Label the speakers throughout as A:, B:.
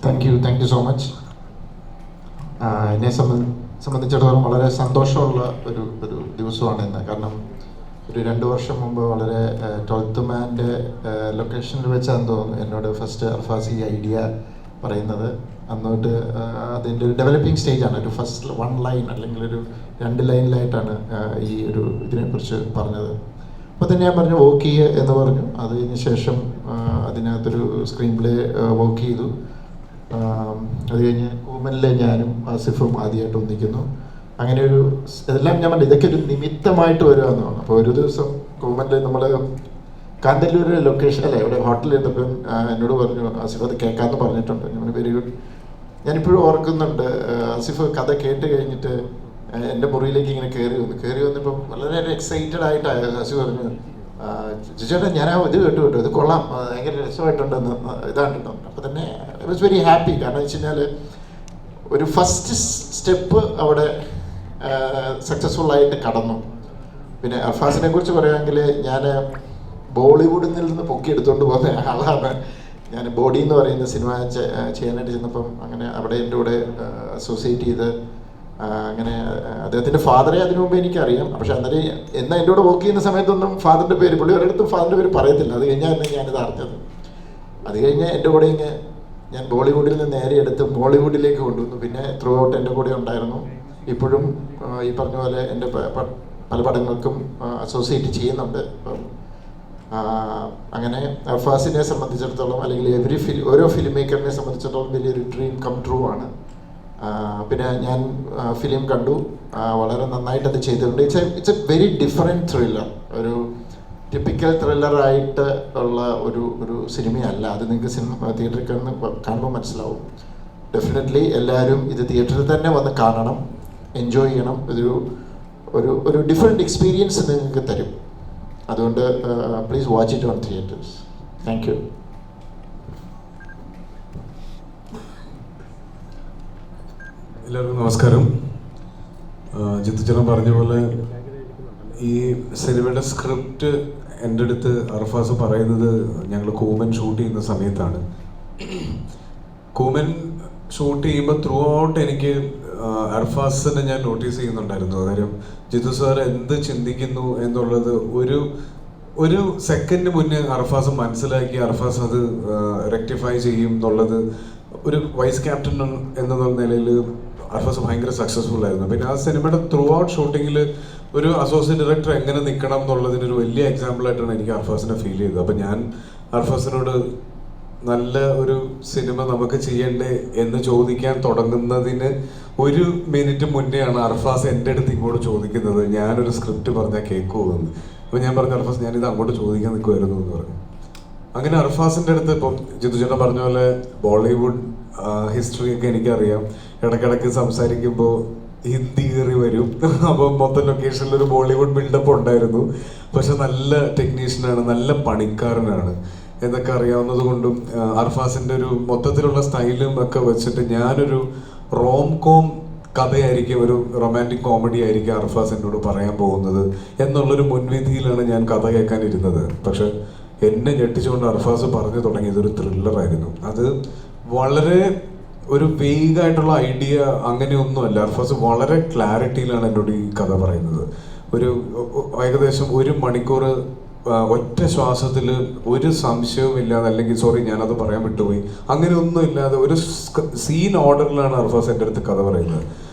A: Thank you so much. എന്നെ സംബന്ധിച്ചിടത്തോളം വളരെ സന്തോഷമുള്ള ഒരു ഒരു ദിവസമാണ് ഇന്ന്. കാരണം ഒരു 2 വർഷം മുമ്പ് വളരെ 12th മാൻ്റെ ലൊക്കേഷനിൽ വെച്ചാന്ന് തോന്നുന്നു എന്നോട് ഫസ്റ്റ് അർഫാസ് ഈ ഐഡിയ പറയുന്നത്. അന്നോട്ട് അതിൻ്റെ ഒരു ഡെവലപ്പിംഗ് സ്റ്റേജാണ്. ഒരു ഫസ്റ്റ് 1 ലൈൻ അല്ലെങ്കിൽ ഒരു 2 ലൈനിലായിട്ടാണ് ഈ ഒരു ഇതിനെക്കുറിച്ച് പറഞ്ഞത്. അപ്പോൾ തന്നെ ഞാൻ പറഞ്ഞു വർക്ക് ചെയ്യുക എന്ന് പറഞ്ഞു. അതിന് ശേഷം അതിനകത്തൊരു സ്ക്രീൻ പ്ലേ വർക്ക് ചെയ്തു. അത് കഴിഞ്ഞ് കൂമനിലെ ഞാനും ആസിഫും ആദ്യമായിട്ട് ഒന്നിക്കുന്നു. അങ്ങനെ ഒരു ഇതെല്ലാം ഞാൻ പറഞ്ഞു ഇതൊക്കെ ഒരു നിമിത്തമായിട്ട് വരുവാന്ന് പറഞ്ഞു. അപ്പോൾ ഒരു ദിവസം കൂമനിൽ നമ്മൾ കാന്തല്ലൂർ ലൊക്കേഷൻ അല്ലേ ഇവിടെ ഹോട്ടലിൽ ഇരുന്നപ്പോൾ എന്നോട് പറഞ്ഞു ആസിഫ് അത് കേൾക്കാമെന്ന് പറഞ്ഞിട്ടുണ്ട്. ഞാൻ വെരി ഗുഡ്. ഞാനിപ്പോഴും ഓർക്കുന്നുണ്ട് ആസിഫ് കഥ കേട്ട് കഴിഞ്ഞിട്ട് എൻ്റെ മുറിയിലേക്ക് ഇങ്ങനെ കയറി വന്നപ്പം വളരെ എക്സൈറ്റഡ് ആയിട്ടാണ് ആസിഫ് പറഞ്ഞു ചേട്ടാ ഞാൻ ഇത് കേട്ടു ഇത് കൊള്ളാം ഭയങ്കര രസമായിട്ടുണ്ടെന്ന് ഇതായിട്ടുണ്ടോ. അപ്പോൾ തന്നെ ഐ വാസ് വെരി ഹാപ്പി. കാരണം വെച്ച് കഴിഞ്ഞാൽ ഒരു ഫസ്റ്റ് സ്റ്റെപ്പ് അവിടെ സക്സസ്ഫുള്ളായിട്ട് കടന്നു. പിന്നെ അർഫാസിനെ കുറിച്ച് പറയുകയാണെങ്കിൽ ഞാൻ ബോളിവുഡിൽ നിന്ന് പൊക്കിയെടുത്തുകൊണ്ട് പോകുന്ന ആളാണ്. ഞാൻ ബോഡി എന്ന് പറയുന്ന സിനിമ ചെയ്യാനായിട്ട് ചെന്നപ്പം അങ്ങനെ അവിടെ എൻ്റെ കൂടെ അസോസിയേറ്റ് ചെയ്ത് അങ്ങനെ അദ്ദേഹത്തിൻ്റെ ഫാദറെ അതിനു മുമ്പ് എനിക്കറിയാം. പക്ഷെ അന്നേരം എന്നാൽ എൻ്റെ കൂടെ വർക്ക് ചെയ്യുന്ന സമയത്തൊന്നും ഫാദറിൻ്റെ പേര് പുള്ളി ഒരിടത്തും ഫാദറിൻ്റെ പേര് പറയത്തില്ല. അത് കഴിഞ്ഞാൽ തന്നെ ഞാനിത് അറിഞ്ഞത്. അത് കഴിഞ്ഞ് എൻ്റെ കൂടെ ഇങ്ങ് ഞാൻ ബോളിവുഡിൽ നിന്ന് നേരെ എടുത്ത് ബോളിവുഡിലേക്ക് കൊണ്ടുവന്നു. പിന്നെ ത്രൂ ഔട്ട് എൻ്റെ കൂടെ ഉണ്ടായിരുന്നു. ഇപ്പോഴും ഈ പറഞ്ഞ പോലെ എൻ്റെ പല പടങ്ങൾക്കും അസോസിയേറ്റ് ചെയ്യുന്നുണ്ട്. അപ്പം അങ്ങനെ അർഫാസിനെ സംബന്ധിച്ചിടത്തോളം അല്ലെങ്കിൽ ഓരോ ഫിലിം മേക്കറിനെ സംബന്ധിച്ചിടത്തോളം വലിയൊരു ഡ്രീം കം ട്രൂ ആണ്. പിന്നെ ഞാൻ ഫിലിം കണ്ടു, വളരെ നന്നായിട്ട് അത് ചെയ്തിട്ടുണ്ട്. It's A very different thriller. ഒരു ടിപ്പിക്കൽ ത്രില്ലറായിട്ട് ഉള്ള ഒരു സിനിമയല്ല. അത് നിങ്ങൾക്ക് സിനിമ തിയേറ്ററിൽ കാണുമ്പോൾ മനസ്സിലാവും. ഡെഫിനറ്റ്ലി എല്ലാവരും ഇത് തിയേറ്ററിൽ തന്നെ വന്ന് കാണണം, എൻജോയ് ചെയ്യണം. ഒരു ഡിഫറെൻറ്റ് എക്സ്പീരിയൻസ് നിങ്ങൾക്ക് തരും. അതുകൊണ്ട് please watch it on theatres. Thank you.
B: എല്ലാവർക്കും നമസ്കാരം. ജിത്തുചേട്ടൻ പറഞ്ഞ പോലെ ഈ സിനിമയുടെ സ്ക്രിപ്റ്റ് എൻ്റെ അടുത്ത് അർഫാസ് പറയുന്നത് ഞങ്ങൾ കൂമൻ ഷൂട്ട് ചെയ്യുന്ന സമയത്താണ്. കൂമൻ ഷൂട്ട് ചെയ്യുമ്പോൾ ത്രൂ ഔട്ട് എനിക്ക് അർഫാസിനെ ഞാൻ നോട്ടീസ് ചെയ്യുന്നുണ്ടായിരുന്നു. കാര്യം ജിത്തു സാർ എന്ത് ചിന്തിക്കുന്നു എന്നുള്ളത് ഒരു സെക്കൻഡ് മുന്നേ അർഫാസ് മനസ്സിലാക്കി അർഫാസ് അത് റെക്ടിഫൈ ചെയ്യും എന്നുള്ളത് ഒരു വൈസ് ക്യാപ്റ്റൻ എന്ന നിലയിൽ അർഫാസ് ഭയങ്കര സക്സസ്ഫുൾ ആയിരുന്നു. പിന്നെ ആ സിനിമയുടെ ത്രൂ ഔട്ട് ഷൂട്ടിങ്ങിൽ ഒരു അസോസിയേറ്റ് ഡയറക്ടർ എങ്ങനെ നിൽക്കണം എന്നുള്ളതിനൊരു വലിയ എക്സാമ്പിളായിട്ടാണ് എനിക്ക് അർഫാസിനെ ഫീൽ ചെയ്തത്. അപ്പം ഞാൻ അർഫാസിനോട് നല്ല ഒരു സിനിമ നമുക്ക് ചെയ്യണ്ടേ എന്ന് ചോദിക്കാൻ തുടങ്ങുന്നതിന് 1 മിനിറ്റ് മുന്നെയാണ് അർഫാസ് എൻ്റെ അടുത്ത് ഇങ്ങോട്ട് ചോദിക്കുന്നത് ഞാനൊരു സ്ക്രിപ്റ്റ് പറഞ്ഞാൽ കേൾക്കുമോ എന്ന്. അപ്പോൾ ഞാൻ പറഞ്ഞു അർഫാസ് ഞാനിത് അങ്ങോട്ട് ചോദിക്കാൻ നിൽക്കുമായിരുന്നു എന്ന് പറഞ്ഞു. അങ്ങനെ അർഫാസിൻ്റെ അടുത്ത് ഇപ്പം ജിത്തുചേട്ടൻ പറഞ്ഞ പോലെ ബോളിവുഡ് ഹിസ്റ്ററിയൊക്കെ എനിക്കറിയാം. ഇടയ്ക്കിടയ്ക്ക് സംസാരിക്കുമ്പോൾ ഹിന്ദി കയറി വരും. അപ്പം മൊത്തം ലൊക്കേഷനിൽ ഒരു ബോളിവുഡ് ബിൽഡപ്പ് ഉണ്ടായിരുന്നു. പക്ഷെ നല്ല ടെക്നീഷ്യനാണ്, നല്ല പണിക്കാരനാണ് എന്നൊക്കെ അറിയാവുന്നത് കൊണ്ടും അർഫാസിൻ്റെ ഒരു മൊത്തത്തിലുള്ള സ്റ്റൈലും ഒക്കെ വെച്ചിട്ട് ഞാനൊരു റോം കോം കഥയായിരിക്കും, ഒരു റൊമാൻറ്റിക് കോമഡി ആയിരിക്കും അർഫാസ് എന്നോട് പറയാൻ പോകുന്നത് എന്നുള്ളൊരു മുൻവിധിയിലാണ് ഞാൻ കഥ കേൾക്കാനിരുന്നത്. പക്ഷെ എന്നെ ഞെട്ടിച്ചുകൊണ്ട് അർഫാസ് പറഞ്ഞു തുടങ്ങിയത് ഒരു ത്രില്ലറായിരുന്നു. അത് വളരെ ഒരു വേഗായിട്ടുള്ള ഐഡിയ അങ്ങനെയൊന്നുമല്ല. അർഫാസ് വളരെ ക്ലാരിറ്റിയിലാണ് എന്നോട് ഈ കഥ പറയുന്നത്. ഏകദേശം 1 മണിക്കൂർ ഒറ്റ ശ്വാസത്തിൽ ഒരു സംശയവും ഇല്ലാതെ, അല്ലെങ്കിൽ സോറി ഞാനത് പറയാൻ വിട്ടുപോയി, അങ്ങനെയൊന്നും ഇല്ലാതെ ഒരു സീൻ ഓർഡറിലാണ് അർഫാസ് എൻ്റെ അടുത്ത് കഥ പറയുന്നത്.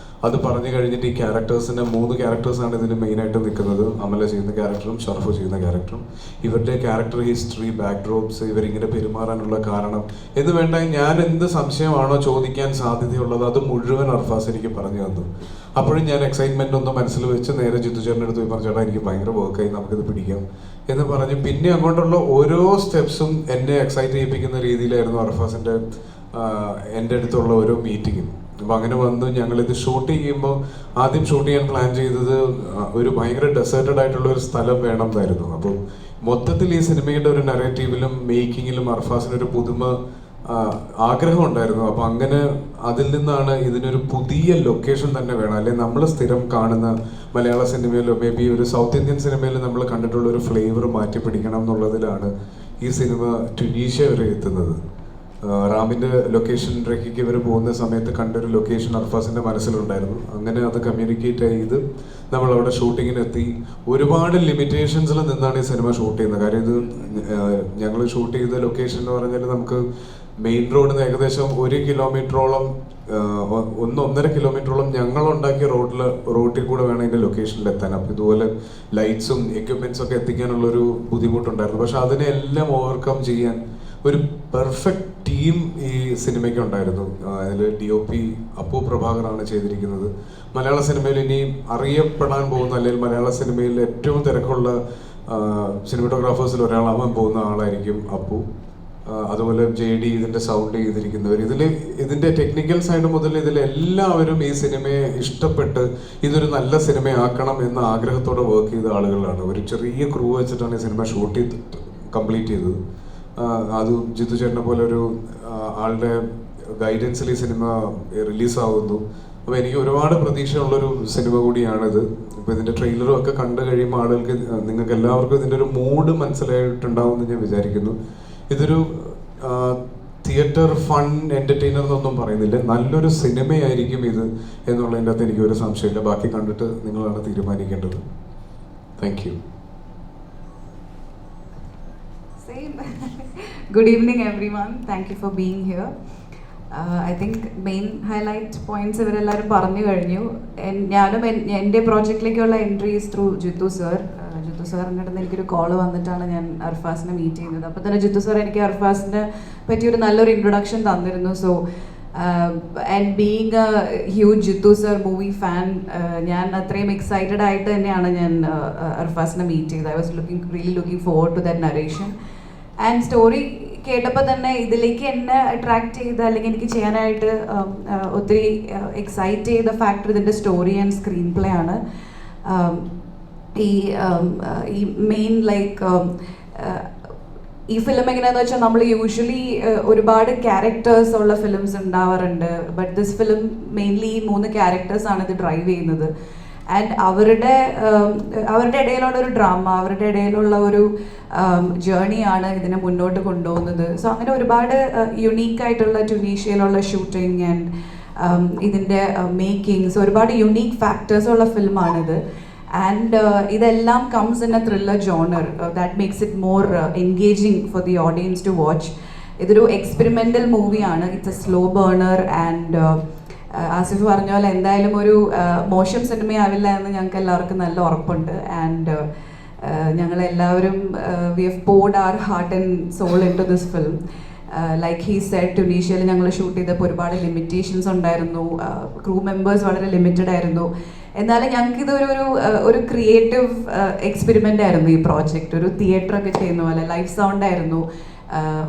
B: അത് പറഞ്ഞു കഴിഞ്ഞിട്ട് ഈ ക്യാരക്ടേഴ്സിന് 3 ക്യാരക്ടേഴ്സാണ് ഇതിന് മെയിനായിട്ട് നിൽക്കുന്നത്. അമല ചെയ്യുന്ന ക്യാരക്ടറും ഷറഫ് ചെയ്യുന്ന ക്യാരക്ടറും. ഇവരുടെ ക്യാരക്ടർ ഹിസ്റ്ററി, ബാക്ക്ഡ്രോപ്സ്, ഇവരിങ്ങനെ പെരുമാറാനുള്ള കാരണം എന്ന് വേണ്ട ഞാൻ എന്ത് സംശയമാണോ ചോദിക്കാൻ സാധ്യതയുള്ളത് അത് മുഴുവൻ അർഫാസ് എനിക്ക് പറഞ്ഞു തന്നു. അപ്പോഴും ഞാൻ എക്സൈറ്റ്മെൻ്റ് ഒന്നും മനസ്സിൽ വെച്ച് നേരെ ജിത്തുചേട്ടൻ്റെ അടുത്ത് പോയി പറഞ്ഞു ചേട്ടാ എനിക്ക് ഭയങ്കര വർക്കായി, നമുക്കിത് പിടിക്കാം എന്ന് പറഞ്ഞ് പിന്നെ അങ്ങോട്ടുള്ള ഓരോ സ്റ്റെപ്സും എന്നെ എക്സൈറ്റ് ചെയ്യിപ്പിക്കുന്ന രീതിയിലായിരുന്നു അർഫാസിൻ്റെ എൻ്റെ അടുത്തുള്ള ഓരോ മീറ്റിങ്ങും. അപ്പോൾ അങ്ങനെ വന്ന് ഞങ്ങളിത് ഷൂട്ട് ചെയ്യുമ്പോൾ ആദ്യം ഷൂട്ട് ചെയ്യാൻ പ്ലാൻ ചെയ്തത് ഒരു ഭയങ്കര ഡെസേർട്ടഡ് ആയിട്ടുള്ള ഒരു സ്ഥലം വേണം എന്നായിരുന്നു. അപ്പോൾ മൊത്തത്തിൽ ഈ സിനിമയുടെ ഒരു നറേറ്റീവിലും മേക്കിങ്ങിലും അർഫാസിനൊരു പുതുമ ആഗ്രഹം ഉണ്ടായിരുന്നു. അപ്പോൾ അങ്ങനെ അതിൽ നിന്നാണ് ഇതിനൊരു പുതിയ ലൊക്കേഷൻ തന്നെ വേണം, അല്ലെങ്കിൽ നമ്മൾ സ്ഥിരം കാണുന്ന മലയാള സിനിമയിലോ മേ ബി ഒരു സൗത്ത് ഇന്ത്യൻ സിനിമയിൽ നമ്മൾ കണ്ടിട്ടുള്ള ഒരു ഫ്ലേവർ മാറ്റി പിടിക്കണം എന്നുള്ളതിലാണ് ഈ സിനിമ ട്യുണീഷ്യ വരെ എത്തുന്നത്. റാമിൻ്റെ ലൊക്കേഷൻ റെക്കിക്ക് ഇവർ പോകുന്ന സമയത്ത് കണ്ടൊരു ലൊക്കേഷൻ അർഫാസിൻ്റെ മനസ്സിലുണ്ടായിരുന്നു. അങ്ങനെ അത് കമ്മ്യൂണിക്കേറ്റ് ചെയ്ത് നമ്മളവിടെ ഷൂട്ടിങ്ങിനെത്തി. ഒരുപാട് ലിമിറ്റേഷൻസിൽ നിന്നാണ് ഈ സിനിമ ഷൂട്ട് ചെയ്യുന്നത്. കാര്യം ഇത് ഞങ്ങൾ ഷൂട്ട് ചെയ്ത ലൊക്കേഷൻ എന്ന് പറഞ്ഞാൽ നമുക്ക് മെയിൻ റോഡിൽ നിന്ന് ഏകദേശം 1 കിലോമീറ്ററോളം 1.5 കിലോമീറ്ററോളം ഞങ്ങളുണ്ടാക്കിയ റോട്ടിൽ കൂടെ വേണം ഇതിൻ്റെ ലൊക്കേഷനിൽ എത്താൻ. അപ്പോൾ ഇതുപോലെ ലൈറ്റ്സും എക്യുപ്മെൻറ്റ്സും ഒക്കെ എത്തിക്കാനുള്ളൊരു ബുദ്ധിമുട്ടുണ്ടായിരുന്നു. പക്ഷെ അതിനെല്ലാം ഓവർകം ചെയ്യാൻ ഒരു പെർഫെക്റ്റ് ടീം ഈ സിനിമയ്ക്ക് ഉണ്ടായിരുന്നു. അതിൽ DOP അപ്പു പ്രഭാകറാണ് ചെയ്തിരിക്കുന്നത്. മലയാള സിനിമയിൽ ഇനി അറിയപ്പെടാൻ പോകുന്ന, അല്ലെങ്കിൽ മലയാള സിനിമയിൽ ഏറ്റവും തിരക്കുള്ള സിനിമാറ്റോഗ്രാഫേഴ്സിൽ ഒരാളാവാൻ പോകുന്ന ആളായിരിക്കും അപ്പു. അതുപോലെ JD ഇതിൻ്റെ സൗണ്ട് ചെയ്തിരിക്കുന്നവർ, ഇതിൻ്റെ ടെക്നിക്കൽ സൈഡ് മുതൽ ഇതിലെല്ലാവരും ഈ സിനിമയെ ഇഷ്ടപ്പെട്ട് ഇതൊരു നല്ല സിനിമയാക്കണം എന്ന ആഗ്രഹത്തോടെ വർക്ക് ചെയ്ത ആളുകളാണ്. ഒരു ചെറിയ ക്രൂ വെച്ചിട്ടാണ് ഈ സിനിമ ഷൂട്ട് കംപ്ലീറ്റ് ചെയ്തത്. അത് ജിത്തു ചേട്ടനെ പോലെ ഒരു ആളുടെ ഗൈഡൻസിൽ ഈ സിനിമ റിലീസാവുന്നു. അപ്പോൾ എനിക്ക് ഒരുപാട് പ്രതീക്ഷയുള്ളൊരു സിനിമ കൂടിയാണിത്. ഇപ്പോൾ ഇതിൻ്റെ ട്രെയിലറും ഒക്കെ കണ്ടു കഴിയുമ്പോൾ ആളുകൾക്ക്, നിങ്ങൾക്ക് എല്ലാവർക്കും ഇതിൻ്റെ ഒരു മൂഡ് മനസ്സിലായിട്ടുണ്ടാവുമെന്ന് ഞാൻ വിചാരിക്കുന്നു. ഇതൊരു തിയേറ്റർ ഫൺ എൻ്റർടൈനർ എന്നൊന്നും പറയുന്നില്ല, നല്ലൊരു സിനിമയായിരിക്കും ഇത് എന്നുള്ളതിൻ്റെ അകത്ത് എനിക്കൊരു സംശയമില്ല. ബാക്കി കണ്ടിട്ട് നിങ്ങളാണ് തീരുമാനിക്കേണ്ടത്. Thank you.
C: Good evening everyone, thank you for being here. I think main highlight points ഇവരെല്ലാവരും പറഞ്ഞു കഴിഞ്ഞു. ഞാനും എൻ്റെ പ്രോജക്റ്റിലേക്കുള്ള entries through Jithu sir. Jithu സാറിൻ്റെ അടുത്ത് എനിക്കൊരു കോൾ വന്നിട്ടാണ് ഞാൻ അർഫാസിനെ മീറ്റ് ചെയ്യുന്നത്. അപ്പോൾ തന്നെ ജിത്തു സാർ എനിക്ക് അർഫാസിനെ പറ്റിയൊരു നല്ലൊരു ഇൻട്രൊഡക്ഷൻ തന്നിരുന്നു. So and being a huge Jithu sir movie fan, ഞാൻ അത്രയും എക്സൈറ്റഡ് ആയിട്ട് തന്നെയാണ് ഞാൻ അർഫാസിനെ മീറ്റ് ചെയ്തത്. I was really looking forward to that narration. And story കേട്ടപ്പോൾ തന്നെ ഇതിലേക്ക് എന്നെ അട്രാക്ട് ചെയ്ത, അല്ലെങ്കിൽ എനിക്ക് ചെയ്യാനായിട്ട് ഒത്തിരി എക്സൈറ്റ് ചെയ്ത ഫാക്ടർ ഇതിൻ്റെ സ്റ്റോറി ആൻഡ് സ്ക്രീൻ പ്ലേ ആണ്. ഈ മെയിൻ ലൈക്ക് ഈ ഫിലിം എങ്ങനെയാണെന്ന് വെച്ചാൽ നമ്മൾ യൂഷ്വലി ഒരുപാട് ക്യാരക്ടേഴ്സ് ഉള്ള ഫിലിംസ് ഉണ്ടാവാറുണ്ട്. ബട്ട് ദിസ് ഫിലിം മെയിൻലി ഈ 3 ക്യാരക്ടേഴ്സാണ് ഇത് ഡ്രൈവ് ചെയ്യുന്നത്. ആൻഡ് അവരുടെ ഇടയിലുള്ള ഒരു ഡ്രാമ, അവരുടെ ഇടയിലുള്ള ഒരു ജേർണിയാണ് ഇതിനെ മുന്നോട്ട് കൊണ്ടുപോകുന്നത്. സോ അങ്ങനെ ഒരുപാട് യുണീക്കായിട്ടുള്ള ട്യൂണീഷ്യയിലുള്ള ഷൂട്ടിങ് ആൻഡ് ഇതിൻ്റെ മേക്കിങ്സ്, ഒരുപാട് യുണീക്ക് ഫാക്ടേഴ്സ് ഉള്ള ഫിലിമാണിത്. ആൻഡ് ഇതെല്ലാം comes in a thriller genre that makes it more engaging for the audience to watch. ഇതൊരു എക്സ്പെരിമെൻ്റൽ മൂവിയാണ്. It's a slow burner. And Asif പറഞ്ഞ പോലെ എന്തായാലും ഒരു മോശം സിനിമയാവില്ല എന്ന് ഞങ്ങൾക്ക് എല്ലാവർക്കും നല്ല ഉറപ്പുണ്ട്. ആൻഡ് ഞങ്ങളെല്ലാവരും we have poured our heart and soul into this film. Like he said, ട്യൂണീഷ്യയിൽ ഞങ്ങൾ ഷൂട്ട് ചെയ്തപ്പോൾ ഒരുപാട് ലിമിറ്റേഷൻസ് ഉണ്ടായിരുന്നു. ക്രൂ മെമ്പേഴ്സ് വളരെ ലിമിറ്റഡ് ആയിരുന്നു. എന്നാലും ഞങ്ങൾക്കിതൊരു ഒരു ക്രിയേറ്റീവ് എക്സ്പെരിമെൻ്റ് ആയിരുന്നു ഈ പ്രോജക്റ്റ്. ഒരു തിയേറ്ററൊക്കെ ചെയ്യുന്ന പോലെ ലൈവ് സൗണ്ട് ആയിരുന്നു.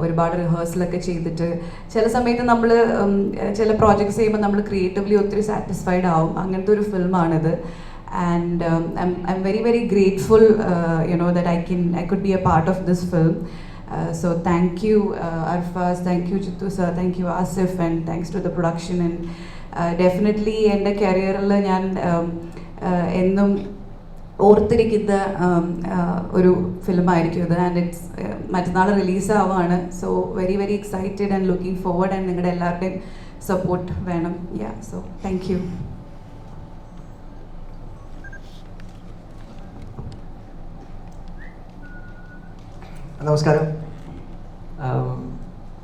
C: ഒരുപാട് റിഹേഴ്സലൊക്കെ ചെയ്തിട്ട് ചില സമയത്ത് നമ്മൾ ചില പ്രോജക്ട്സ് ചെയ്യുമ്പോൾ നമ്മൾ ക്രിയേറ്റീവ്ലി ഒത്തിരി സാറ്റിസ്ഫൈഡ് ആവും. അങ്ങനത്തെ ഒരു ഫിലിമാണിത്. And I am very very grateful that I could be a part of this film. So thank you Arfaz, thank you Jittu sir, thank you Asif, and thanks to the production. And definitely എൻ്റെ കരിയറിൽ ഞാൻ എന്നും ഓർത്തിരിക്കുന്ന ഒരു ഫിലിമായിരിക്കും ഇത്. And it's മറ്റന്നാൾ റിലീസാവാണ്. So very very excited and looking forward. And നിങ്ങളുടെ എല്ലാവരുടെയും സപ്പോർട്ട് വേണം. So thank you.
D: നമസ്കാരം.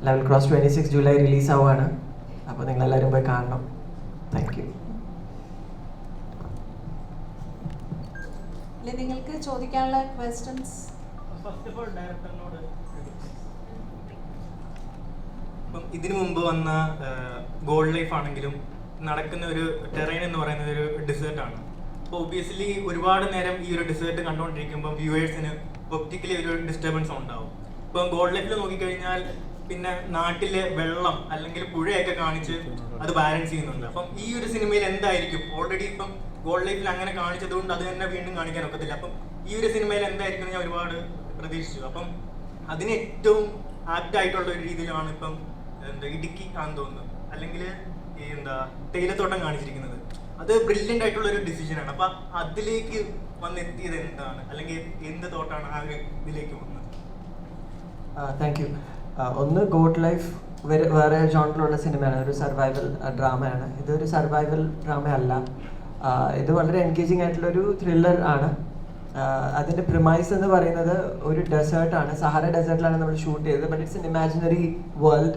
D: ലെവൽ ക്രോസ് 26 ജൂലൈ റിലീസാവുകയാണ്. അപ്പോൾ നിങ്ങളെല്ലാവരും പോയി കാണണം. Thank you.
E: നിങ്ങൾക്ക് ചോദിക്കാനുള്ള ക്വസ്റ്റ്യൻസ്?
F: ഇപ്പം ഇതിനു മുമ്പ് വന്ന ഗോൾഡ് ലൈഫ് ആണെങ്കിലും നടക്കുന്ന ഒരു ടെറൈൻ എന്ന് പറയുന്നത് ഒരു ഡെസേർട്ടാണ്. അപ്പോൾ ഒബിയസ്ലി ഒരുപാട് നേരം ഈ ഒരു ഡെസേർട്ട് കണ്ടുകൊണ്ടിരിക്കുമ്പോൾ വ്യൂവേഴ്സിന് ഒപ്റ്റിക്കലി ഒരു ഡിസ്റ്റർബൻസ് ഉണ്ടാവും. ഇപ്പം ഗോൾഡ് ലൈഫിൽ നോക്കിക്കഴിഞ്ഞാൽ പിന്നെ നാട്ടിലെ വെള്ളം അല്ലെങ്കിൽ പുഴയൊക്കെ കാണിച്ച് അത് ബാലൻസ് ചെയ്യുന്നുണ്ട്. അപ്പം ഈ ഒരു സിനിമയിൽ എന്തായിരിക്കും, ഓൾറെഡി ഇപ്പം ഗോൾഡ് ലൈഫിൽ അങ്ങനെ കാണിച്ചത് കൊണ്ട് അത് തന്നെ വീണ്ടും കാണിക്കാൻ ഒക്കത്തില്ല. അപ്പം ഈ ഒരു സിനിമയിൽ എന്തായിരിക്കും ഞാൻ ഒരുപാട് പ്രതീക്ഷിച്ചു. അപ്പം അതിന് ഏറ്റവും ആപ്റ്റ് ആയിട്ടുള്ള ഒരു രീതിയിലാണ് ഇപ്പം ഇടുക്കി ആണെന്ന് തോന്നുന്നത്, അല്ലെങ്കിൽ തേയിലത്തോട്ടം കാണിച്ചിരിക്കുന്നത്. അത് ബ്രില്യൻ്റ് ആയിട്ടുള്ള ഒരു ഡിസിഷനാണ്. അപ്പം അതിലേക്ക് വന്നെത്തിയത് എന്താണ്, അല്ലെങ്കിൽ എന്ത് തോട്ടാണ് ആ ഒരു ഇതിലേക്ക് വന്നത്?
D: Thank you. ഒന്ന് ഗോഡ് ലൈഫ് വേറെ ജോണിലുള്ള സിനിമയാണ്, ഒരു സർവൈവൽ ഡ്രാമയാണ്. ഇതൊരു സർവൈവൽ ഡ്രാമ അല്ല. ഇത് വളരെ എൻഗേജിങ് ആയിട്ടുള്ളൊരു ത്രില്ലർ ആണ്. അതിൻ്റെ പ്രിമൈസ് എന്ന് പറയുന്നത് ഒരു ഡെസേർട്ടാണ്, സഹാറ ഡെസേർട്ടിലാണ് നമ്മൾ ഷൂട്ട് ചെയ്തത്. But it's an imaginary world.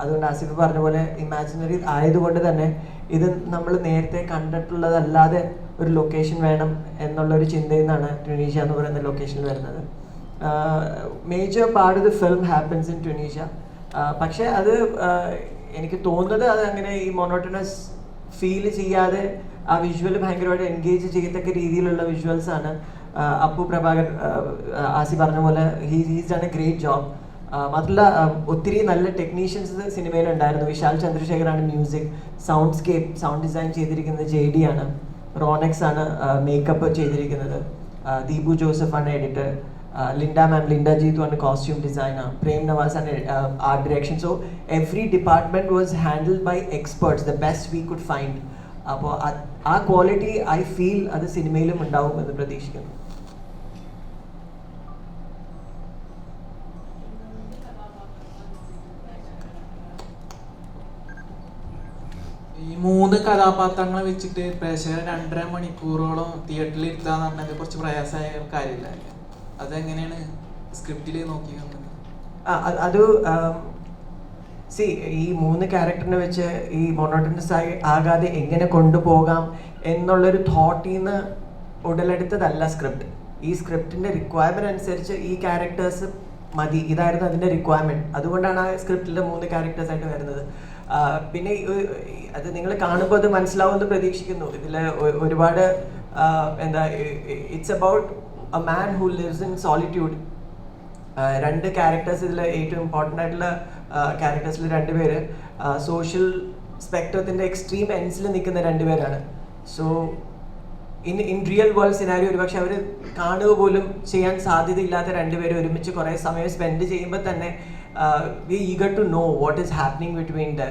D: അതുകൊണ്ട് ആസിഫ് പറഞ്ഞ പോലെ ഇമാജിനറി ആയതുകൊണ്ട് തന്നെ ഇത് നമ്മൾ നേരത്തെ കണ്ടിട്ടുള്ളതല്ലാതെ ഒരു ലൊക്കേഷൻ വേണം എന്നുള്ളൊരു ചിന്തയിൽ നിന്നാണ് ട്യൂണീഷ്യ എന്ന് പറയുന്ന ലൊക്കേഷനിൽ വരുന്നത്. Major part of the film happens in Tunisia. പക്ഷേ അത് എനിക്ക് തോന്നുന്നത് അത് അങ്ങനെ ഈ മോണോട്ടണസ് ഫീൽ ചെയ്യാതെ ആ വിഷ്വൽ ഭയങ്കരമായിട്ട് എൻഗേജ് ചെയ്യത്തക്ക രീതിയിലുള്ള വിഷ്വൽസ് ആണ്. അപ്പു പ്രഭാകർ ആസി പറഞ്ഞ പോലെ he's done a great job. മാത്രമല്ല ഒത്തിരി നല്ല ടെക്നീഷ്യൻസ് സിനിമയിലുണ്ടായിരുന്നു. വിശാൽ ചന്ദ്രശേഖറാണ് മ്യൂസിക്, സൗണ്ട് ഡിസൈൻ ചെയ്തിരിക്കുന്നത് JD ആണ്, റോണെക്സ് ആണ് മേക്കപ്പ് ചെയ്തിരിക്കുന്നത്, ദീപു ജോസഫാണ് എഡിറ്റർ, ലിൻഡ ജീതു ആണ് കോസ്റ്റ്യൂം ഡിസൈനർ, പ്രേം നവാസ് ആണ് art direction. So every department was handled by experts, the best we could find. അപ്പോൾ ആ ക്വാളിറ്റി ഐ ഫീൽ അത് സിനിമയിലും ഉണ്ടാവും എന്ന് പ്രതീക്ഷിക്കുന്നു.
G: ഈ 3 കഥാപാത്രങ്ങളെ വെച്ചിട്ട് പ്രേക്ഷകരെ 2.5 മണിക്കൂറോളം തിയേറ്ററിൽ ഇരുത്താന്ന് പറഞ്ഞത് കുറച്ച് പ്രയാസമായ കാര്യമില്ല. അതെങ്ങനെയാണ് സ്ക്രിപ്റ്റിൽ നോക്കി കണ്ടത്?
D: അത് ഈ 3 ക്യാരക്ടറിനെ വെച്ച് ഈ മോണോട്ടണസ് ആകാതെ എങ്ങനെ കൊണ്ടുപോകാം എന്നുള്ളൊരു തോട്ടിൽ നിന്ന് ഉടലെടുത്തതല്ല സ്ക്രിപ്റ്റ്. ഈ സ്ക്രിപ്റ്റിൻ്റെ റിക്വയർമെൻറ്റ് അനുസരിച്ച് ഈ ക്യാരക്ടേഴ്സ് മതി, ഇതായിരുന്നു അതിൻ്റെ റിക്വയർമെൻറ്റ്. അതുകൊണ്ടാണ് ആ സ്ക്രിപ്റ്റിൽ 3 ക്യാരക്ടേഴ്സായിട്ട് വരുന്നത്. പിന്നെ അത് നിങ്ങൾ കാണുമ്പോൾ അത് മനസ്സിലാവുമെന്ന് പ്രതീക്ഷിക്കുന്നു. ഇതിൽ ഒരുപാട് എന്താ, it's about a man who lives in solitude. 2 characters ഇതിൽ ഏറ്റവും ഇമ്പോർട്ടൻ്റ് ആയിട്ടുള്ള ക്യാരക്ടേഴ്സിൽ 2 പേര് സോഷ്യൽ സ്പെക്ട്രത്തിൻ്റെ എക്സ്ട്രീം എൻഡ്സിൽ നിൽക്കുന്ന 2 പേരാണ്. So in real world scenario ഒരുപക്ഷെ അവർ കാണുക പോലും ചെയ്യാൻ സാധ്യതയില്ലാത്ത 2 പേര് ഒരുമിച്ച് കുറേ സമയം സ്പെൻഡ് ചെയ്യുമ്പോൾ തന്നെ we eager to know what is happening between the.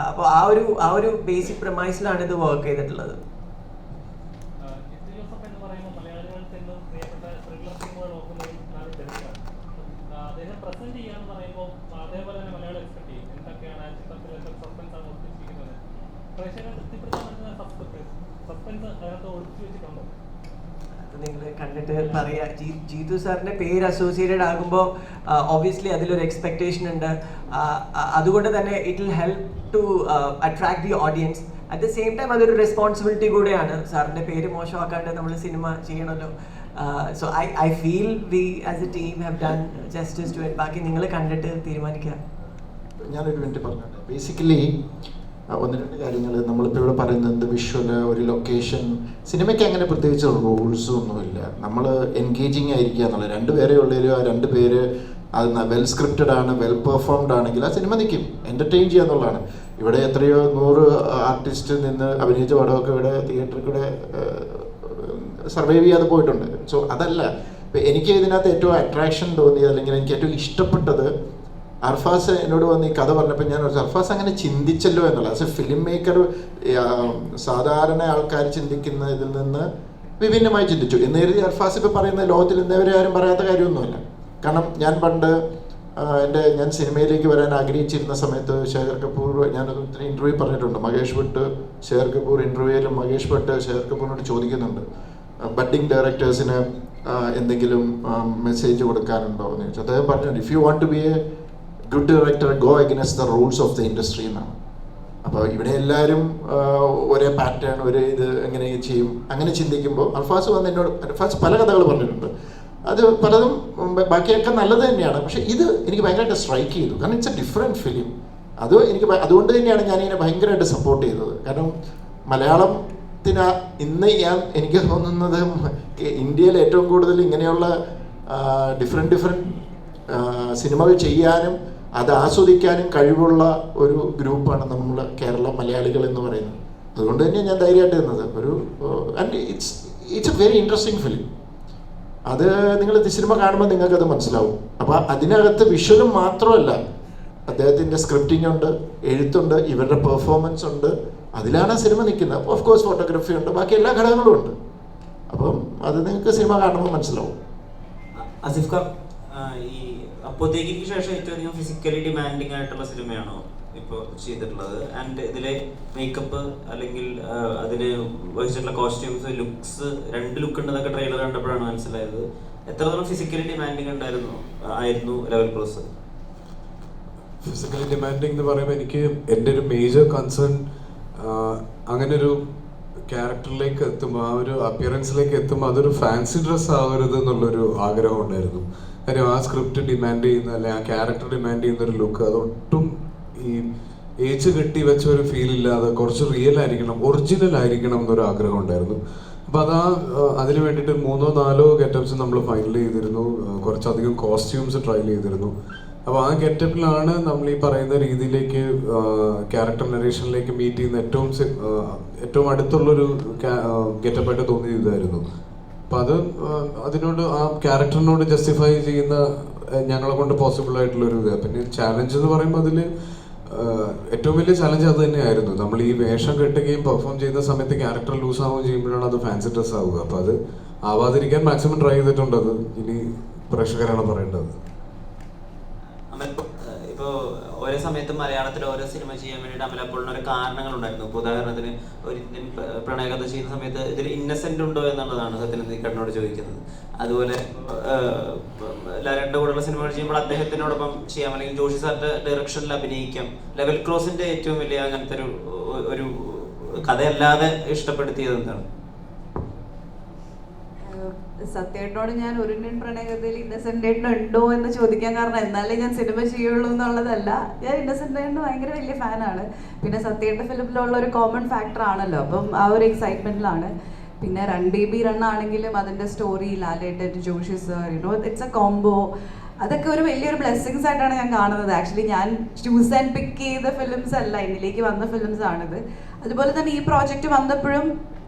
D: അപ്പോൾ ആ ഒരു ബേസിക് പ്രമൈസിലാണ് ഇത് വർക്ക് ചെയ്തിട്ടുള്ളത്. നിങ്ങൾ കണ്ടിട്ട് പറയാ, ജീതു സാറിന്റെ പേര് അസോസിയേറ്റഡ് ആകുമ്പോൾ ഒബ്വിയസ്ലി അതിലൊരു എക്സ്പെക്ടേഷൻ ഉണ്ട്. അതുകൊണ്ട് തന്നെ it will help to attract the audience. At the same time അതൊരു റെസ്പോൺസിബിലിറ്റി കൂടെയാണ്. സാറിന്റെ പേര് മോശമാക്കാണ്ട് നമ്മൾ സിനിമ ചെയ്യണമല്ലോ. So I feel we as a team have done justice to it. ബാക്കി നിങ്ങൾ കണ്ടിട്ട് തീരുമാനിക്കുക.
A: ഞാനൊരു മിനിറ്റ് പറഞ്ഞോട്ടെ. ബേസിക്കലി 1-2 കാര്യങ്ങൾ നമ്മളിപ്പോൾ ഇവിടെ പറയുന്നത് വിഷ്വല്, ഒരു ലൊക്കേഷൻ, സിനിമയ്ക്ക് അങ്ങനെ പ്രത്യേകിച്ച് റൂൾസും ഒന്നുമില്ല. നമ്മൾ എൻഗേജിങ് ആയിരിക്കുക എന്നുള്ളത്. 2 പേരെ ഉള്ളതിലും ആ 2 പേര് അത് വെൽ സ്ക്രിപ്റ്റഡ് ആണ്, വെൽ പെർഫോംഡ് ആണെങ്കിൽ ആ സിനിമ നിൽക്കും, എൻ്റർടൈൻ ചെയ്യുക എന്നുള്ളതാണ്. ഇവിടെ എത്രയോ 100 ആർട്ടിസ്റ്റ് നിന്ന് അഭിനയിച്ച പടമൊക്കെ ഇവിടെ തിയേറ്ററിൽ കൂടെ സർവൈവ് ചെയ്യാതെ പോയിട്ടുണ്ട്. സോ അതല്ല ഇപ്പം എനിക്ക് ഇതിനകത്ത് ഏറ്റവും അട്രാക്ഷൻ തോന്നിയത്, അല്ലെങ്കിൽ എനിക്ക് ഏറ്റവും ഇഷ്ടപ്പെട്ടത്, അർഫാസ് എന്നോട് വന്ന് ഈ കഥ പറഞ്ഞപ്പോൾ ഞാൻ അർഫാസ് അങ്ങനെ ചിന്തിച്ചല്ലോ എന്നുള്ളത്. ആസ് എ ഫിലിം മേക്കർ സാധാരണ ആൾക്കാർ ചിന്തിക്കുന്ന ഇതിൽ നിന്ന് വിഭിന്നമായി ചിന്തിച്ചു എന്ന് കരുതി അർഫാസ് ഇപ്പോൾ പറയുന്ന ലോകത്തിൽ ഇന്നേവരെ ആരും പറയാത്ത കാര്യമൊന്നുമല്ല. കാരണം ഞാൻ പണ്ട് ഞാൻ സിനിമയിലേക്ക് വരാൻ ആഗ്രഹിച്ചിരുന്ന സമയത്ത് ശേഖർ കപൂർ, ഞാനത് ഒത്തിരി ഇൻ്റർവ്യൂ പറഞ്ഞിട്ടുണ്ട്, മഹേഷ് ഭട്ട് ശേഖർ കപൂർ ഇൻ്റർവ്യൂവിലും മഹേഷ് ഭട്ട് ശേഖർ കപൂറിനോട് ചോദിക്കുന്നുണ്ട്, ബഡ്ഡിങ് ഡയറക്ടേഴ്സിന് എന്തെങ്കിലും മെസ്സേജ് കൊടുക്കാനുണ്ടോ എന്ന് ചോദിച്ചു. അദ്ദേഹം പറഞ്ഞു, if you want to be a good director go against the rules of the industry എന്നാണ്. അപ്പോൾ ഇവിടെ എല്ലാവരും ഒരേ പാറ്റേൺ, ഒരേ ഇത് എങ്ങനെ ചെയ്യും, അങ്ങനെ ചിന്തിക്കുമ്പോൾ അൽഫാസ് വന്ന് എന്നോട്, അൽഫാസ് പല കഥകൾ പറഞ്ഞിട്ടുണ്ട്, അത് പലതും ബാക്കിയൊക്കെ നല്ലത് തന്നെയാണ്. പക്ഷേ ഇത് എനിക്ക് ഭയങ്കരമായിട്ട് സ്ട്രൈക്ക് ചെയ്തു. കാരണം ഇറ്റ്സ് എ ഡിഫറെൻറ്റ് ഫിലിം. അതുകൊണ്ട് തന്നെയാണ് ഞാനിങ്ങനെ ഭയങ്കരമായിട്ട് സപ്പോർട്ട് ചെയ്തത്. കാരണം മലയാളത്തിന് ഇന്ന് എനിക്ക് തോന്നുന്നത് ഇന്ത്യയിൽ ഏറ്റവും കൂടുതൽ ഇങ്ങനെയുള്ള ഡിഫറെൻറ്റ് സിനിമകൾ ചെയ്യാനും അത് ആസ്വദിക്കാനും കഴിവുള്ള ഒരു ഗ്രൂപ്പാണ് നമ്മൾ കേരള മലയാളികൾ എന്ന് പറയുന്നത്. അതുകൊണ്ട് തന്നെയാണ് ഞാൻ ധൈര്യമായിട്ട് ഇരുന്നത്. And it's A very interesting film. അത് നിങ്ങൾ സിനിമ കാണുമ്പോൾ നിങ്ങൾക്കത് മനസ്സിലാവും. അപ്പോൾ അതിനകത്ത് വിഷ്വലും മാത്രമല്ല, അദ്ദേഹത്തിൻ്റെ സ്ക്രിപ്റ്റിംഗ് ഉണ്ട്, എഴുത്തുണ്ട്, ഇവരുടെ പെർഫോമൻസ് ഉണ്ട്, അതിലാണ് സിനിമ നിൽക്കുന്നത്. ഓഫ് കോഴ്സ് ഫോട്ടോഗ്രാഫി ഉണ്ട്, ബാക്കി എല്ലാ ഘടകങ്ങളും ഉണ്ട്. അപ്പം അത് നിങ്ങൾക്ക് സിനിമ കാണുമ്പോൾ മനസ്സിലാവും.
H: ആസിഫ് ഖാൻ, ഈ അപ്പോഴത്തേക്ക് ശേഷം ഏറ്റവും അധികം ഫിസിക്കലി ഡിമാൻഡിങ് ആയിട്ടുള്ള സിനിമയാണോ ഇപ്പോൾ ചെയ്തിട്ടുള്ളത്? ആൻഡ് ഇതിലെ മേക്കപ്പ് അല്ലെങ്കിൽ അതിന് വഹിച്ചിട്ടുള്ള കോസ്റ്റ്യൂംസ്, ലുക്സ്, 2 ലുക്ക് ഉണ്ടെന്നൊക്കെ ട്രെയിലർ കണ്ടപ്പോഴാണ് മനസ്സിലായത്. എത്രത്തോളം ഫിസിക്കലി ഡിമാൻഡിങ് ആയിരുന്നു ലെവൽ ക്രോസ്?
B: ഫിസിക്കലി ഡിമാൻഡിങ് എന്ന് പറയുമ്പോൾ എനിക്ക് എൻ്റെ ഒരു മേജർ കൺസേൺ അങ്ങനെ ഒരു ക്യാരക്ടറിലേക്ക് എത്തുമ്പോൾ, ആ ഒരു അപ്പിയറൻസിലേക്ക് എത്തുമ്പോൾ അതൊരു ഫാൻസി ഡ്രസ്സ് ആവരുത് എന്നുള്ളൊരു ആഗ്രഹം ഉണ്ടായിരുന്നു. കാര്യം ആ സ്ക്രിപ്റ്റ് ഡിമാൻഡ് ചെയ്യുന്ന, അല്ലെങ്കിൽ ആ ക്യാരക്ടർ ഡിമാൻഡ് ചെയ്യുന്ന ഒരു ലുക്ക് അതൊട്ടും ഈ ഏജ് കെട്ടി വെച്ച ഒരു ഫീൽ ഇല്ലാതെ കുറച്ച് റിയൽ ആയിരിക്കണം, ഒറിജിനൽ ആയിരിക്കണം എന്നൊരു ആഗ്രഹം ഉണ്ടായിരുന്നു. അപ്പോൾ അതിന് വേണ്ടിയിട്ട് 3-4 ഗെറ്റപ്സ് നമ്മൾ ഫൈനൽ ചെയ്തിരുന്നു. കുറച്ചധികം കോസ്റ്റ്യൂംസ് ട്രയൽ ചെയ്തിരുന്നു. അപ്പോൾ ആ ഗെറ്റപ്പിലാണ് നമ്മൾ ഈ പറയുന്ന രീതിയിലേക്ക് ക്യാരക്ടർ നരേഷനിലേക്ക് മീറ്റ് ചെയ്യുന്ന ഏറ്റവും അടുത്തുള്ളൊരു ഗെറ്റപ്പായിട്ട് തോന്നിയതായിരുന്നു. അപ്പം അതിനോട്, ആ ക്യാരക്ടറിനോട് ജസ്റ്റിഫൈ ചെയ്യുന്ന ഞങ്ങളെ കൊണ്ട് പോസിബിൾ ആയിട്ടുള്ളൊരു ഇത്. പിന്നെ ചാലഞ്ച് എന്ന് പറയുമ്പോൾ അതിൽ ഏറ്റവും വലിയ ചലഞ്ച് അത് തന്നെയായിരുന്നു. നമ്മൾ ഈ വേഷം കെട്ടുകയും പെർഫോം ചെയ്യുന്ന സമയത്ത് ക്യാരക്ടർ ലൂസ് ആവുകയും ചെയ്യുമ്പോഴാണ് അത് ഫാൻസി ഡ്രസ് ആവുക. അപ്പോൾ അത് ആവാതിരിക്കാൻ മാക്സിമം ട്രൈ ചെയ്തിട്ടുണ്ട്. അത് ഇനി പ്രേക്ഷകരാണ് പറയേണ്ടത്.
H: ഇപ്പോൾ ഓരോ സമയത്തും മലയാളത്തിൽ ഓരോ സിനിമ ചെയ്യാൻ വേണ്ടിയിട്ട് അമൽ അപ്പോളിന് ഒരു കാരണങ്ങളുണ്ടായിരുന്നു. ഇപ്പോൾ ഉദാഹരണത്തിന് ഒരു ഇന്ത്യൻ പ്രണയകഥ ചെയ്യുന്ന സമയത്ത് ഇതിൽ ഇന്നസെന്റ് ഉണ്ടോ എന്നുള്ളതാണ് സത്യനന്ദിക്കണ്ണനോട് ചോദിക്കുന്നത്. അതുപോലെ ലാലേട്ടൻ്റെ കൂടെയുള്ള സിനിമകൾ ചെയ്യുമ്പോൾ അദ്ദേഹത്തിനോടൊപ്പം ചെയ്യാം, അല്ലെങ്കിൽ ജോഷി സാറിന്റെ ഡയറക്ഷനിൽ അഭിനയിക്കാം. ലെവൽ ക്രോസിന്റെ ഏറ്റവും വലിയ അങ്ങനത്തെ ഒരു കഥയല്ലാതെ ഇഷ്ടപ്പെടുത്തിയത് എന്താണ്?
C: സത്യേട്ടനോട് ഞാൻ ഒരു ഇന്ത്യൻ പ്രണയകഥയിൽ ഇന്നസെന്റ് ഏട്ടൻ ഉണ്ടോ എന്ന് ചോദിക്കാൻ കാരണം എന്നാലേ ഞാൻ സിനിമ ചെയ്യുള്ളൂ എന്നുള്ളതല്ല. ഞാൻ ഇന്നസെന്റ് ഏട്ടന് ഭയങ്കര വലിയ ഫാനാണ്. പിന്നെ സത്യേട്ട ഫിലിമിലുള്ള ഒരു കോമൺ ഫാക്ടർ ആണല്ലോ, അപ്പം ആ ഒരു എക്സൈറ്റ്മെന്റിലാണ്. പിന്നെ റൺ ബേബി റൺ ആണെങ്കിലും അതിന്റെ story, Lalettan, Joshi sir, it's a combo. അതൊക്കെ ഒരു വലിയൊരു ബ്ലെസ്സിങ്സ് ആയിട്ടാണ് ഞാൻ കാണുന്നത്. ആക്ച്വലി ഞാൻ ചൂസ് ആൻഡ് പിക്ക് ചെയ്ത ഫിലിംസ് അല്ല, എന്നിലേക്ക് വന്ന ഫിലിംസ് ആണിത്. അതുപോലെ തന്നെ ഈ പ്രോജക്റ്റ് വന്നപ്പോഴും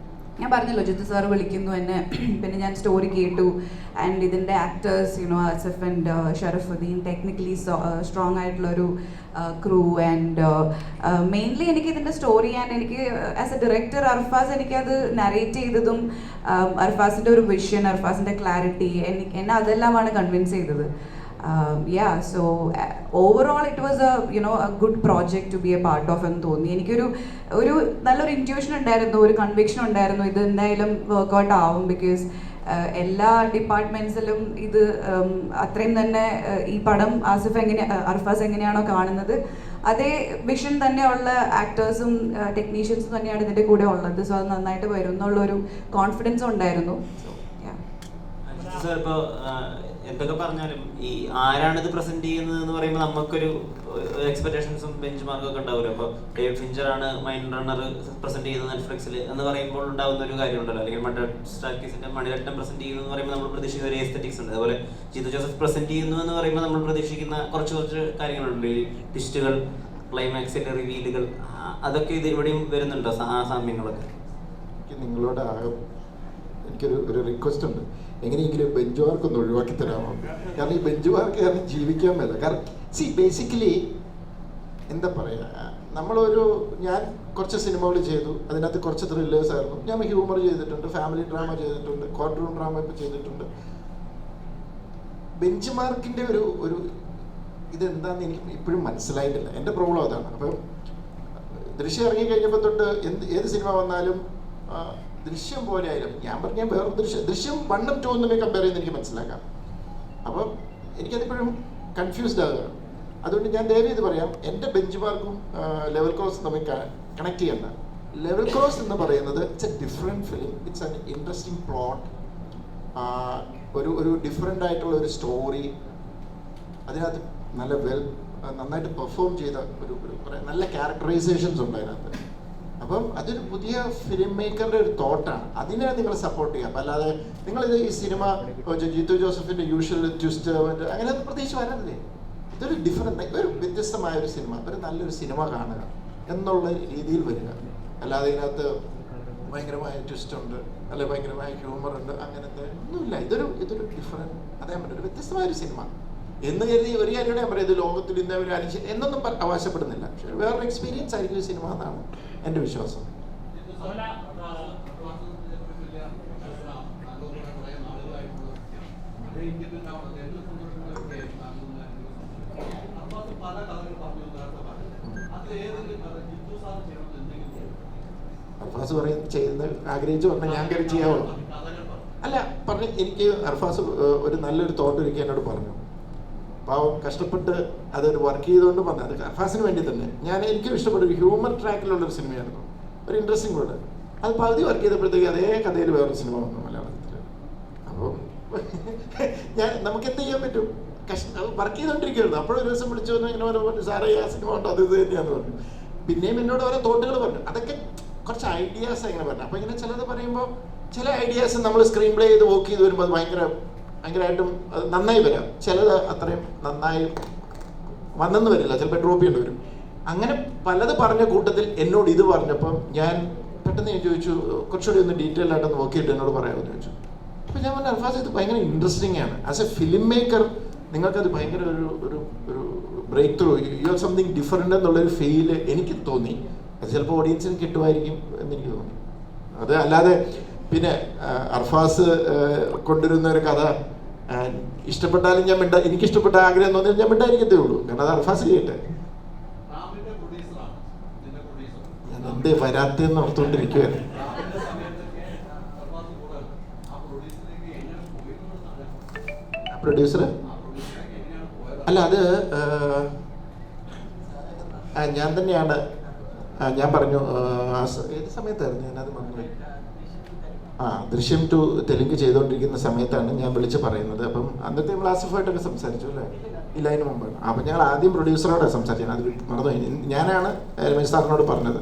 C: ഞാൻ പറഞ്ഞല്ലോ, ജിത്തു സാർ വിളിക്കുന്നു എന്നെ. പിന്നെ ഞാൻ സ്റ്റോറി കേട്ടു. ആൻഡ് ഇതിൻ്റെ actors, Asif and Sharafudheen, technically strong ആയിട്ടുള്ളൊരു ക്രൂ. ആൻഡ് മെയിൻലി എനിക്ക് ഇതിൻ്റെ സ്റ്റോറി, ആൻഡ് എനിക്ക് ആസ് എ ഡയറക്ടർ അർഫാസ് എനിക്കത് നറേറ്റ് ചെയ്തതും അർഫാസിൻ്റെ ഒരു വിഷൻ, അർഫാസിൻ്റെ ക്ലാരിറ്റി, എന്നെ അതെല്ലാമാണ് കൺവിൻസ് ചെയ്തത്. So overall it was a good project to be a part of എന്ന് തോന്നി. എനിക്കൊരു നല്ലൊരു ഇൻറ്റ്യൂഷൻ ഉണ്ടായിരുന്നു, ഒരു കൺവിക്ഷൻ ഉണ്ടായിരുന്നു, ഇത് എന്തായാലും വർക്ക്ഔട്ട് ആവും. ബിക്കോസ് എല്ലാ ഡിപ്പാർട്ട്മെന്റ്സിലും ഇത് അത്രയും തന്നെ ഈ പടം അർഫാസ് എങ്ങനെയാണോ കാണുന്നത് അതേ വിഷൻ തന്നെയുള്ള ആക്ടേഴ്സും ടെക്നീഷ്യൻസും തന്നെയാണ് ഇതിൻ്റെ കൂടെ ഉള്ളത്. സോ അത് നന്നായിട്ട് വരും എന്നുള്ളൊരു കോൺഫിഡൻസ് ഉണ്ടായിരുന്നു.
H: എന്തൊക്കെ പറഞ്ഞാലും ഈ ആരാണിത് പ്രസന്റ് ചെയ്യുന്നത് എന്ന് പറയുമ്പോൾ നമുക്കൊരു എക്സ്പെക്ടേഷൻസും ബെഞ്ച് മാർക്കും ഒക്കെ ഉണ്ടാവില്ല. അപ്പോൾ ഡേവിഡ് ഫിഞ്ചർ ആണ് മൈൻഡ് റണ്ണർ പ്രസന്റ് ചെയ്യുന്നത് നെറ്റ്ഫ്ലിക്സിൽ എന്ന് പറയുമ്പോൾ ഉണ്ടാകുന്ന ഒരു കാര്യമുണ്ടല്ലോ, അല്ലെങ്കിൽ മണിരത്നം പ്രസന്റ് ചെയ്യുന്നു എന്ന് പറയുമ്പോൾ നമ്മൾ പ്രതീക്ഷിക്കുന്ന ഒരു എസ്തെറ്റിക്സ് ഉണ്ട്. അതുപോലെ ജിത്തു ജോസഫ് പ്രസന്റ് ചെയ്യുന്നു എന്ന് പറയുമ്പോൾ നമ്മൾ പ്രതീക്ഷിക്കുന്ന കുറച്ച് കാര്യങ്ങളുണ്ട്, ഈ ട്വിസ്റ്റുകൾ, ക്ലൈമാക്സിന്റെ റിവീലുകൾ, അതൊക്കെ ഇത് ഇവിടെയും വരുന്നുണ്ടോ ആ സാമ്യങ്ങളൊക്കെ?
A: നിങ്ങളോട് എനിക്കൊരു റിക്വസ്റ്റ് ഉണ്ട്, എങ്ങനെയെങ്കിലും ബെഞ്ച് വർക്ക് ഒന്ന് ഒഴിവാക്കി തരാമോ? കാരണം ഈ ബെഞ്ച് വർക്ക് കാരണം ജീവിക്കാൻ മേല. കാരണം ബേസിക്കലി എന്താ പറയുക, ഞാൻ കുറച്ച് സിനിമകൾ ചെയ്തു, അതിനകത്ത് കുറച്ച് ത്രില്ലേഴ്സ് ആയിരുന്നു. ഞാൻ ഹ്യൂമർ ചെയ്തിട്ടുണ്ട്, ഫാമിലി ഡ്രാമ ചെയ്തിട്ടുണ്ട്, കോർട്ട് റൂം ഡ്രാമ ഇപ്പോൾ ചെയ്തിട്ടുണ്ട്. ബെഞ്ച് മാർക്കിൻ്റെ ഒരു ഇതെന്താന്ന് എനിക്ക് ഇപ്പോഴും മനസ്സിലായിട്ടില്ല. എൻ്റെ പ്രോബ്ലം അതാണ്. അപ്പം ദൃശ്യം ഇറങ്ങിക്കഴിഞ്ഞപ്പോൾ തൊട്ട് ഏത് സിനിമ വന്നാലും ദൃശ്യം പോലെ ആയാലും ഞാൻ വേറെ ദൃശ്യം 1 ഉം 2 ഉം തമ്മിൽ കമ്പയർ ചെയ്യുന്ന എനിക്ക് മനസ്സിലാക്കാം. അപ്പം എനിക്കതിപ്പോഴും കൺഫ്യൂസ്ഡ് ആകുകയാണ്. അതുകൊണ്ട് ഞാൻ ദയവ് ചെയ്ത് പറയാം, എൻ്റെ ബെഞ്ച് മാർക്കും ലെവൽ ക്രോസും തമ്മിൽ കണക്ട് ചെയ്യണ്ട. ലെവൽ ക്രോസ് എന്ന് പറയുന്നത് it's A different film, it's an interesting plot, ഒരു ഡിഫറെൻ്റ് ആയിട്ടുള്ള ഒരു സ്റ്റോറി, അതിനകത്ത് നന്നായിട്ട് പെർഫോം ചെയ്ത ഒരു നല്ല ക്യാരക്ടറൈസേഷൻസ് ഉണ്ട് അതിനകത്ത്. അപ്പം അതൊരു പുതിയ ഫിലിം മേക്കറുടെ ഒരു തോട്ടാണ്. അതിനെ നിങ്ങൾ സപ്പോർട്ട് ചെയ്യാം. അപ്പം അല്ലാതെ നിങ്ങളിത് ഈ സിനിമ ജിത്തു ജോസഫിൻ്റെ യൂഷ്വൽ ട്വിസ്റ്റ് അങ്ങനെ അത് പ്രതീക്ഷിച്ച് വരാറില്ലേ. ഇതൊരു ഒരു വ്യത്യസ്തമായ ഒരു സിനിമ, ഒരു നല്ലൊരു സിനിമ കാണുക എന്നുള്ള രീതിയിൽ വരിക. അല്ലാതെ ഇതിനകത്ത് ഭയങ്കരമായ ട്വിസ്റ്റ് ഉണ്ട്, അല്ലെങ്കിൽ ഭയങ്കരമായ ഹ്യൂമർ ഉണ്ട്, അങ്ങനത്തെ ഒന്നുമില്ല. ഇതൊരു ഡിഫറെൻറ്റ്, അതേ ഒരു വ്യത്യസ്തമായൊരു സിനിമ എന്ന് കരുതി ഒരു കാര്യം ഞാൻ പറയാം, ഇത് ലോകത്തിൽ ഇന്ന ഒരു എന്നൊന്നും അവകാശപ്പെടുന്നില്ല. പക്ഷെ വേറൊരു എക്സ്പീരിയൻസ് ആയിരിക്കും ഈ സിനിമ എന്നാണ് എൻ്റെ വിശ്വാസം. അർഫാസ് ചെയ്യുന്ന ആഗ്രഹിച്ച് പറഞ്ഞാൽ ഞാൻ കയറി ചെയ്യാവോ? അല്ല പറഞ്ഞ് എനിക്ക് അർഫാസ് ഒരു നല്ലൊരു തോട്ട് ഒരിക്കൽ എന്നോട് പറഞ്ഞു. പാവം കഷ്ടപ്പെട്ട് അതൊരു വർക്ക് ചെയ്തുകൊണ്ട് വന്നത് അത് അർഫാസിന് വേണ്ടി തന്നെ. എനിക്കും ഇഷ്ടപ്പെട്ട ഒരു ഹ്യൂമർ ട്രാക്കിലുള്ളൊരു സിനിമയായിരുന്നു, ഒരു ഇൻട്രസ്റ്റിംഗ് വേർഡ്. അത് പകുതി വർക്ക് ചെയ്തപ്പോഴത്തേക്ക് അതേ കഥയിൽ വേറൊരു സിനിമ വന്നു മലയാളത്തിൽ. അപ്പോൾ നമുക്ക് എന്ത് ചെയ്യാൻ പറ്റും? വർക്ക് ചെയ്തുകൊണ്ടിരിക്കുകയായിരുന്നു. അപ്പോഴൊരു ദിവസം വിളിച്ചു വന്നു, ഇങ്ങനെ പറഞ്ഞു സാറേ ആ സിനിമ ഉണ്ടോ, അത് ഇത് തന്നെയാന്ന് പറഞ്ഞു. പിന്നെയും എന്നോട് ഓരോ തോട്ടുകൾ പറഞ്ഞു. അതൊക്കെ കുറച്ച് ഐഡിയാസ് ഇങ്ങനെ പറഞ്ഞു. അപ്പോൾ ഇങ്ങനെ ചിലത് പറയുമ്പോൾ ചില ഐഡിയാസ് നമ്മൾ സ്ക്രീൻ പ്ലേ ചെയ്ത് വർക്ക് ചെയ്ത് വരുമ്പോൾ അത് ഭയങ്കരമായിട്ടും അത് നന്നായി വരാം. ചിലത് അത്രയും നന്നായി വന്നെന്ന് വരില്ല, ചിലപ്പോൾ ഡ്രോപ്പ് ചെയ്യേണ്ടി വരും. അങ്ങനെ പലത് പറഞ്ഞ കൂട്ടത്തിൽ എന്നോട് ഇത് പറഞ്ഞപ്പം ഞാൻ പെട്ടെന്ന് ഞാൻ ചോദിച്ചു, കുറച്ചുകൂടി ഒന്ന് ഡീറ്റെയിൽ ആയിട്ടൊന്ന് നോക്കിയിട്ട് എന്നോട് പറയാമെന്ന് ചോദിച്ചു. അപ്പോൾ ഞാൻ പറഞ്ഞു അർഫാസ് ഇത് ഭയങ്കര ഇൻട്രസ്റ്റിംഗ് ആണ്. ആസ് എ ഫിലിം മേക്കർ നിങ്ങൾക്കത് ഭയങ്കര ഒരു breakthrough, you are something different എന്നുള്ളൊരു ഫീല് എനിക്ക് തോന്നി. അത് ചിലപ്പോൾ ഓഡിയൻസിന് കിട്ടുമായിരിക്കും എന്നെനിക്ക് തോന്നി. അത് അല്ലാതെ പിന്നെ അർഫാസ് കൊണ്ടുവരുന്ന ഒരു കഥ ഇഷ്ടപ്പെട്ടാലും ഞാൻ എനിക്കിഷ്ടപ്പെട്ട ആഗ്രഹം തോന്നിയാൽ ഞാൻ മിണ്ടായിരിക്കത്തേ ഉള്ളൂ. കാരണം അത് അർഫാസ് ചെയ്യട്ടെ. ഞാൻ എന്തേ വരാത്തെന്ന് ഓർത്തുകൊണ്ടിരിക്കുവായിരുന്നു. പ്രൊഡ്യൂസർ അല്ല, അത് ഞാൻ തന്നെയാണ്. ഞാൻ പറഞ്ഞു ഏത് സമയത്തായിരുന്നു ഞാനത് മറന്നുപോയി. ദൃശ്യം 2 തെലുങ്ക് ചെയ്തുകൊണ്ടിരിക്കുന്ന സമയത്താണ് ഞാൻ വിളിച്ച് പറയുന്നത്. അപ്പം അന്നത്തെ നമ്മൾ ആസിഫായിട്ടൊക്കെ സംസാരിച്ചു അല്ലേ? ഇല്ല, അതിന് മുമ്പാണ്. അപ്പം ഞങ്ങൾ ആദ്യം പ്രൊഡ്യൂസറോടെ സംസാരിച്ചത്, അത് മറന്നുപോയി. ഞാനാണ് രമേശ് സാറിനോട് പറഞ്ഞത്.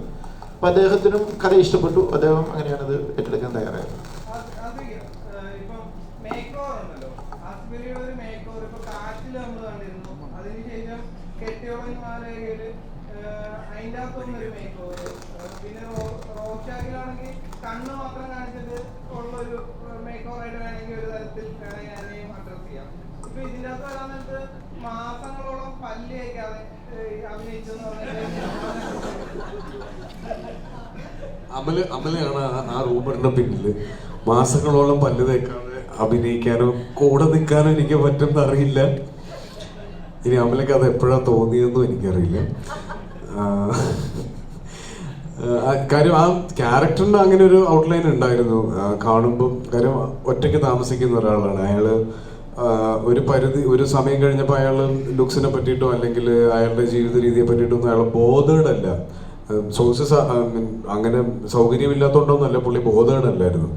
A: അപ്പം അദ്ദേഹത്തിനും കഥ ഇഷ്ടപ്പെട്ടു. അദ്ദേഹം അങ്ങനെയാണത് ഏറ്റെടുക്കാൻ തയ്യാറായത്.
I: കണ്ണ് മാത്രം കാണിച്ചിട്ട് ഉള്ളൊരു മേക്ക് ഓവറായിട്ട് വേണമെങ്കിൽ ഒരു തരത്തിൽ വേണമെങ്കിൽ അഡ്രസ് ചെയ്യാം. ഇപ്പൊ ഇതിൻ്റെ അകത്ത് വരാൻ നേരത്ത് മാസങ്ങളോളം പല്ല് തേക്കാതെ അഭിനയിച്ചെന്ന് പറഞ്ഞാൽ
B: അമലയാണ് ആ റൂമറിന്റെ പിന്നില്. മാസങ്ങളോളം പല്ല് തേക്കാതെ അഭിനയിക്കാനോ കൂടെ നിൽക്കാനോ എനിക്ക് പറ്റുമെന്ന് അറിയില്ല. ഇനി അമലക്ക് അത് എപ്പോഴാണ് തോന്നിയതെന്നും എനിക്കറിയില്ല. കാര്യം ആ ക്യാരക്ടറിന് അങ്ങനെ ഒരു ഔട്ട്ലൈൻ ഉണ്ടായിരുന്നു കാണുമ്പം. കാര്യം ഒറ്റയ്ക്ക് താമസിക്കുന്ന ഒരാളാണ് അയാൾ. ഒരു സമയം കഴിഞ്ഞപ്പോൾ അയാൾ ലുക്സിനെ പറ്റിയിട്ടോ അല്ലെങ്കിൽ അയാളുടെ ജീവിത രീതിയെ പറ്റിയിട്ടൊന്നും അയാൾ ബോധേഡല്ല. സോഴ്സസ് അങ്ങനെ സൗകര്യമില്ലാത്തതുകൊണ്ടൊന്നുമല്ല, പുള്ളി ബോധേഡല്ലായിരുന്നു.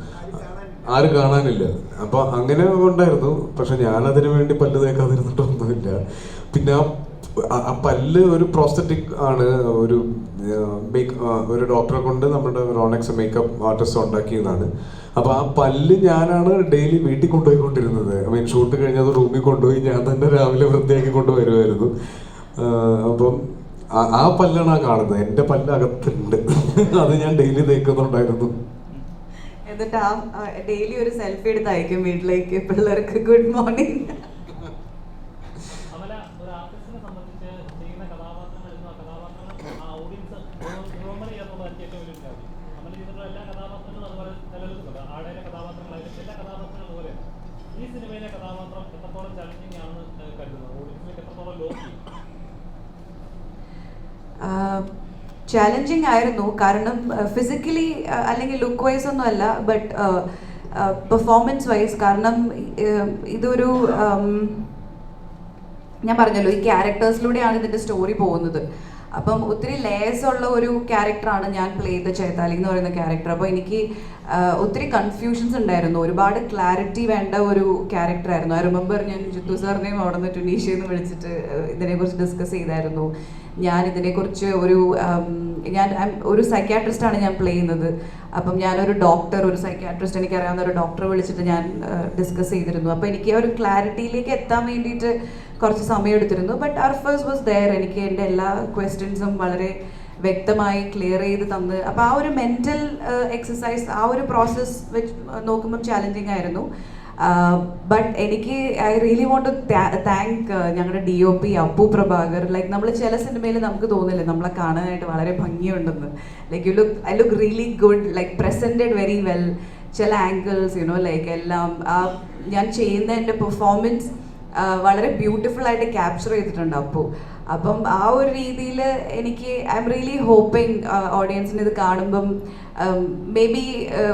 B: ആരും കാണാനില്ല. അപ്പോൾ അങ്ങനെ ഉണ്ടായിരുന്നു. പക്ഷെ ഞാനതിനു വേണ്ടി പല്ല് തേക്കാതിരുന്നിട്ടൊന്നുമില്ല. പിന്നെ ആ പല്ല് ഒരു പ്രോസ്തറ്റിക് ആണ്. ഒരു ഡോക്ടറെ കൊണ്ട് നമ്മുടെ റോണക്സ് മേക്കപ്പ് ആർട്ടിസ്റ്റ് ഉണ്ടാക്കിയതാണ്. അപ്പോൾ ആ പല്ല് ഞാനാണ് ഡെയിലി വീട്ടിൽ കൊണ്ടുപോയിക്കൊണ്ടിരുന്നത്. ഷൂട്ട് കഴിഞ്ഞത് റൂമിൽ കൊണ്ടുപോയി ഞാൻ തന്നെ രാവിലെ വൃത്തിയാക്കി കൊണ്ടുവരുമായിരുന്നു. അപ്പം ആ പല്ലാണ് ആ കാണുന്നത്. എൻ്റെ പല്ല് അകത്തുണ്ട്, അത് ഞാൻ ഡെയിലി തേക്കുന്നുണ്ടായിരുന്നു.
C: എന്നിട്ട് ഡെയിലി ഒരു സെൽഫി എടുത്ത് അയക്കും വീട്ടിലേക്ക് പിള്ളേർക്ക് ഗുഡ് മോർണിംഗ്. ചാലഞ്ചിങ് ആയിരുന്നു. കാരണം ഫിസിക്കലി അല്ലെങ്കിൽ ലുക്ക് വൈസ് ഒന്നും അല്ല, ബട്ട് പെർഫോമൻസ് വൈസ്. കാരണം ഇതൊരു ഞാൻ പറഞ്ഞല്ലോ, ഈ ക്യാരക്ടേഴ്സിലൂടെയാണ് ഇതിൻ്റെ സ്റ്റോറി പോകുന്നത്. അപ്പം ഒത്തിരി ലേയേഴ്സ് ഉള്ള ഒരു ക്യാരക്ടറാണ് ഞാൻ പ്ലേ ചെയ്ത ചൈതാലി എന്ന് പറയുന്ന ക്യാരക്ടർ. അപ്പോൾ എനിക്ക് ഒത്തിരി കൺഫ്യൂഷൻസ് ഉണ്ടായിരുന്നു. ഒരുപാട് ക്ലാരിറ്റി വേണ്ട ഒരു ക്യാരക്ടറായിരുന്നു. ഐ റിമെമ്പർ ഞാൻ ജിത്തു സാറിനെയും അവിടെ നിന്ന് ടുണീഷ്യയിൽ നിന്ന് വിളിച്ചിട്ട് ഇതിനെക്കുറിച്ച് ഡിസ്കസ് ചെയ്തായിരുന്നു. ഞാൻ ഇതിനെക്കുറിച്ച് ഞാൻ ഒരു സൈക്യാട്രിസ്റ്റാണ് ഞാൻ പ്ലേ ചെയ്യുന്നത്. അപ്പം ഞാനൊരു ഡോക്ടർ, ഒരു സൈക്യാട്രിസ്റ്റ്, എനിക്കറിയാവുന്ന ഒരു ഡോക്ടറെ വിളിച്ചിട്ട് ഞാൻ ഡിസ്കസ് ചെയ്തിരുന്നു. അപ്പോൾ എനിക്ക് ഒരു ക്ലാരിറ്റിയിലേക്ക് എത്താൻ വേണ്ടിയിട്ട് കുറച്ച് സമയം എടുത്തിരുന്നു. But Arfaz was there. എനിക്ക് എൻ്റെ എല്ലാ ക്വസ്റ്റ്യൻസും വളരെ വ്യക്തമായി ക്ലിയർ ചെയ്ത് തന്ന്. അപ്പോൾ ആ ഒരു മെൻ്റൽ എക്സസൈസ്, ആ ഒരു പ്രോസസ്സ് വെച്ച് നോക്കുമ്പം ചാലഞ്ചിങ് ആയിരുന്നു. ബട്ട് എനിക്ക് I really want to thank ഞങ്ങളുടെ DOP അപ്പു പ്രഭാകർ. ലൈക്ക് നമ്മൾ ചില സിനിമയിൽ നമുക്ക് തോന്നില്ലേ നമ്മളെ കാണാനായിട്ട് വളരെ ഭംഗിയുണ്ടെന്ന്. Like I look really good, like presented very well. ചില ആംഗിൾസ് ലൈക്ക് എല്ലാം ഞാൻ ചെയ്യുന്ന എൻ്റെ പെർഫോമൻസ് വളരെ ബ്യൂട്ടിഫുൾ ആയിട്ട് ക്യാപ്ചർ ചെയ്തിട്ടുണ്ട് അപ്പോൾ. അപ്പം ആ ഒരു രീതിയിൽ എനിക്ക് ഐ എം റിയലി ഹോപ്പിംഗ് ഓഡിയൻസിന് ഇത് കാണുമ്പം മേ ബി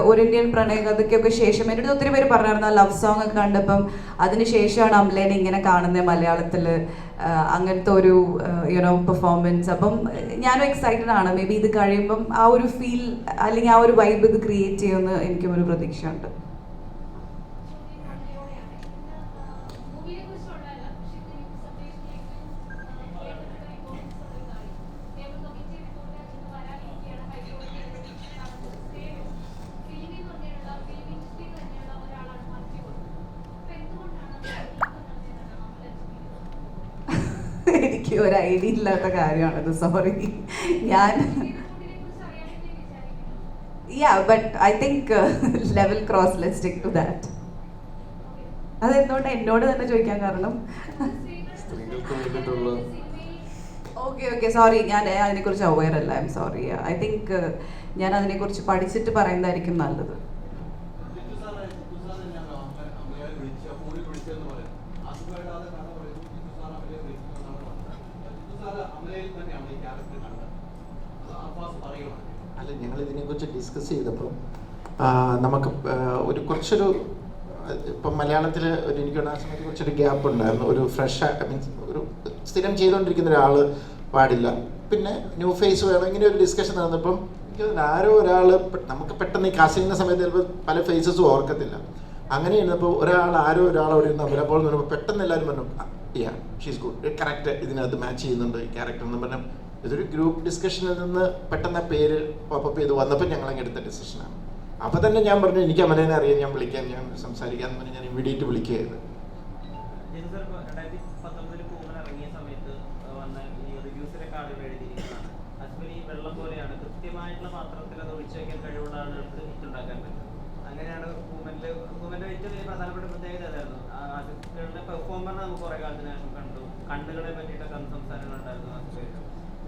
C: ഒരു ഇന്ത്യൻ പ്രണയകഥയ്ക്കൊക്കെ ശേഷം എൻ്റെ അടുത്ത് ഒത്തിരി പേര് പറഞ്ഞായിരുന്നു ആ ലവ് സോങ് ഒക്കെ കണ്ടപ്പം അതിന് ശേഷമാണ് അമലേനെ ഇങ്ങനെ കാണുന്നത് മലയാളത്തിൽ, അങ്ങനത്തെ ഒരു യുനോ പെർഫോമൻസ്. അപ്പം ഞാനും എക്സൈറ്റഡ് ആണ്. മേ ബി ഇത് കഴിയുമ്പം ആ ഒരു ഫീൽ അല്ലെങ്കിൽ ആ ഒരു വൈബ് ഇത് ക്രിയേറ്റ് ചെയ്യുമെന്ന് എനിക്കും ഒരു പ്രതീക്ഷയുണ്ട്. എനിക്ക് ഒരു ഐഡിയ ഇല്ലാത്ത കാര്യമാണത്, സോറി. ഞാൻ but I think level cross, let's stick to that. അതെന്തുകൊണ്ട് എന്നോട് തന്നെ ചോദിക്കാൻ കാരണം?
B: സ്ത്രീകൾക്ക് വേണ്ടിയിട്ടുള്ള
C: ഓക്കെ സോറി, ഞാൻ അതിനെക്കുറിച്ച് അവെയർ അല്ല. I am sorry. I think ഞാൻ അതിനെക്കുറിച്ച് പഠിച്ചിട്ട് പറയുന്നതായിരിക്കും നല്ലത്.
A: അല്ല, ഞങ്ങൾ ഇതിനെക്കുറിച്ച് ഡിസ്കസ് ചെയ്തപ്പോൾ നമുക്ക് ഒരു കുറച്ചൊരു ഇപ്പം മലയാളത്തിൽ ഒരു എനിക്ക് ആ സമയത്ത് കുറച്ചൊരു ഗ്യാപ്പ് ഉണ്ടായിരുന്നു. ഒരു ഫ്രഷ് മീൻസ് ഒരു സ്ഥിരം ചെയ്തുകൊണ്ടിരിക്കുന്ന ഒരാൾ പാടില്ല, പിന്നെ ന്യൂ ഫേസ് വേണം, ഇങ്ങനെ ഒരു ഡിസ്കഷൻ നടന്നപ്പം എനിക്ക് ആരോ ഒരാൾ നമുക്ക് പെട്ടെന്ന് ഈ കാസ്റ്റ് ചെയ്യുന്ന സമയത്ത് ചിലപ്പോൾ പല ഫേസസും ഓർക്കത്തില്ല. അങ്ങനെ ഇരുന്നപ്പോൾ ആരോ ഒരാൾ അവിടെ ഇരുന്ന് അവരപ്പോൾ എന്ന് പറയുമ്പോൾ പെട്ടെന്ന് എല്ലാവരും പറഞ്ഞു ഷീസ് ഗുഡ്, കറക്റ്റ്, ഇതിനകത്ത് മാച്ച് ചെയ്യുന്നുണ്ട് ഈ ക്യാരക്ടർ എന്ന് പറഞ്ഞാൽ. ഇതൊരു ഗ്രൂപ്പ് ഡിസ്കഷനിൽ നിന്ന് പെട്ടെന്ന് ആ പേര് പോപ്പപ്പ് ചെയ്ത് വന്നപ്പോൾ ഞങ്ങളങ്ങ് എടുത്ത ഡിസിഷനാണ്. അപ്പോൾ തന്നെ ഞാൻ പറഞ്ഞു എനിക്ക് അമലേനെ അറിയാം, ഞാൻ വിളിക്കാം, ഞാൻ സംസാരിക്കാമെന്ന് പറഞ്ഞ് ഞാൻ ഇമ്മീഡിയറ്റ് വിളിക്കുകയായിരുന്നു.
H: അങ്ങനെയാണ് മൂവ്മെന്റ് ഏറ്റവും വലിയ പ്രധാനപ്പെട്ട പ്രത്യേകത അതായിരുന്നു. പെർഫോമറിനെ നമുക്ക് കുറെ കാലത്തിന് ശേഷം കണ്ടു, കണ്ണുകളെ പറ്റിയിട്ടൊക്കെ സംസാരങ്ങൾ ഉണ്ടായിരുന്നു.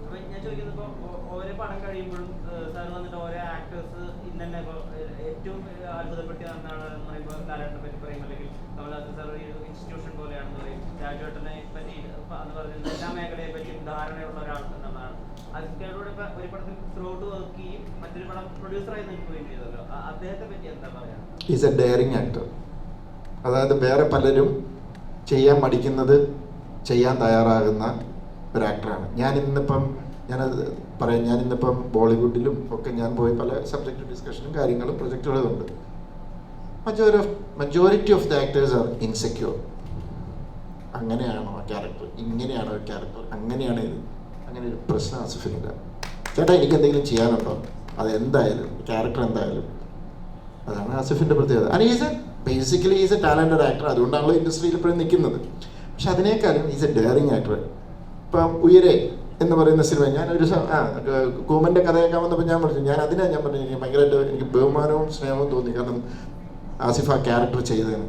H: അപ്പൊ ഞാൻ ചോദിക്കുന്നത്, ഇപ്പോൾ ഓരോ പടം കഴിയുമ്പോഴും സാർ വന്നിട്ട് ഓരോ ആക്ടേഴ്സ് ഇന്നെ ഇപ്പോൾ ഏറ്റവും അത്ഭുതപ്പെട്ടി നടന്നാണെന്ന് പറയുമ്പോൾ ലാലേട്ടനെ പറ്റി പറയും, അല്ലെങ്കിൽ കമൽഹാസൻ സാർ ഒരു ഇൻസ്റ്റിറ്റ്യൂഷൻ പോലെയാണെന്ന് പറയും, രാജുവേട്ടനെ പറ്റി എന്ന് പറയുന്നത് എല്ലാ മേഖലയെ പറ്റിയും ധാരണയുള്ള ഒരാൾ എന്നാണ്. അതിലൂടെ ഇപ്പൊ ഒരു പടത്തിൽ ത്രൂഔട്ട് വർക്ക് ചെയ്യും, മറ്റൊരു പടം പ്രൊഡ്യൂസറായി നിൽക്കുകയും ചെയ്തല്ലോ. അദ്ദേഹത്തെ പറ്റി എന്താ പറയാ?
A: Is A daring actor. അതായത് വേറെ പലരും ചെയ്യാൻ മടിക്കുന്നത് ചെയ്യാൻ തയ്യാറാകുന്ന ഒരു ആക്ടറാണ്. ഞാനത് പറയാം, ഞാനിന്നിപ്പം ബോളിവുഡിലും ഒക്കെ ഞാൻ പോയി പല സബ്ജക്റ്റ് ഡിസ്കഷനും കാര്യങ്ങളും പ്രൊജക്റ്റുകളും ഉണ്ട്. Majority of the actors are insecure. അങ്ങനെയാണോ ആ ക്യാരക്ടർ, ഇങ്ങനെയാണോ ആ ക്യാരക്ടർ, അങ്ങനെയാണ് ഇത്, അങ്ങനെ ഒരു പ്രശ്നം ആസിഫിനില്ല. ചേട്ടാ എനിക്ക് എന്തെങ്കിലും ചെയ്യാനുണ്ടോ, അതെന്തായാലും ക്യാരക്ടർ എന്തായാലും. അതാണ് ആസിഫിൻ്റെ പ്രത്യേകത. And is basically is A talented actor, അതുകൊണ്ടാണല്ലോ ഇൻഡസ്ട്രിയിൽ ഇപ്പോഴും നിൽക്കുന്നത്. പക്ഷെ അതിനേക്കാളും ഈസ് എ ഡെയറിങ് ആക്ടർ. ഇപ്പം ഉയരെ എന്ന് പറയുന്ന സിനിമ ഞാനൊരു കൂമൻ്റെ കഥയൊക്കെ വന്നപ്പോൾ ഞാൻ പറഞ്ഞു, ഞാൻ പറഞ്ഞു എനിക്ക് ഭയങ്കരമായിട്ട് എനിക്ക് ബഹുമാനവും സ്നേഹവും തോന്നി, കാരണം ആസിഫ് ആ ക്യാരക്ടർ ചെയ്തതിന്.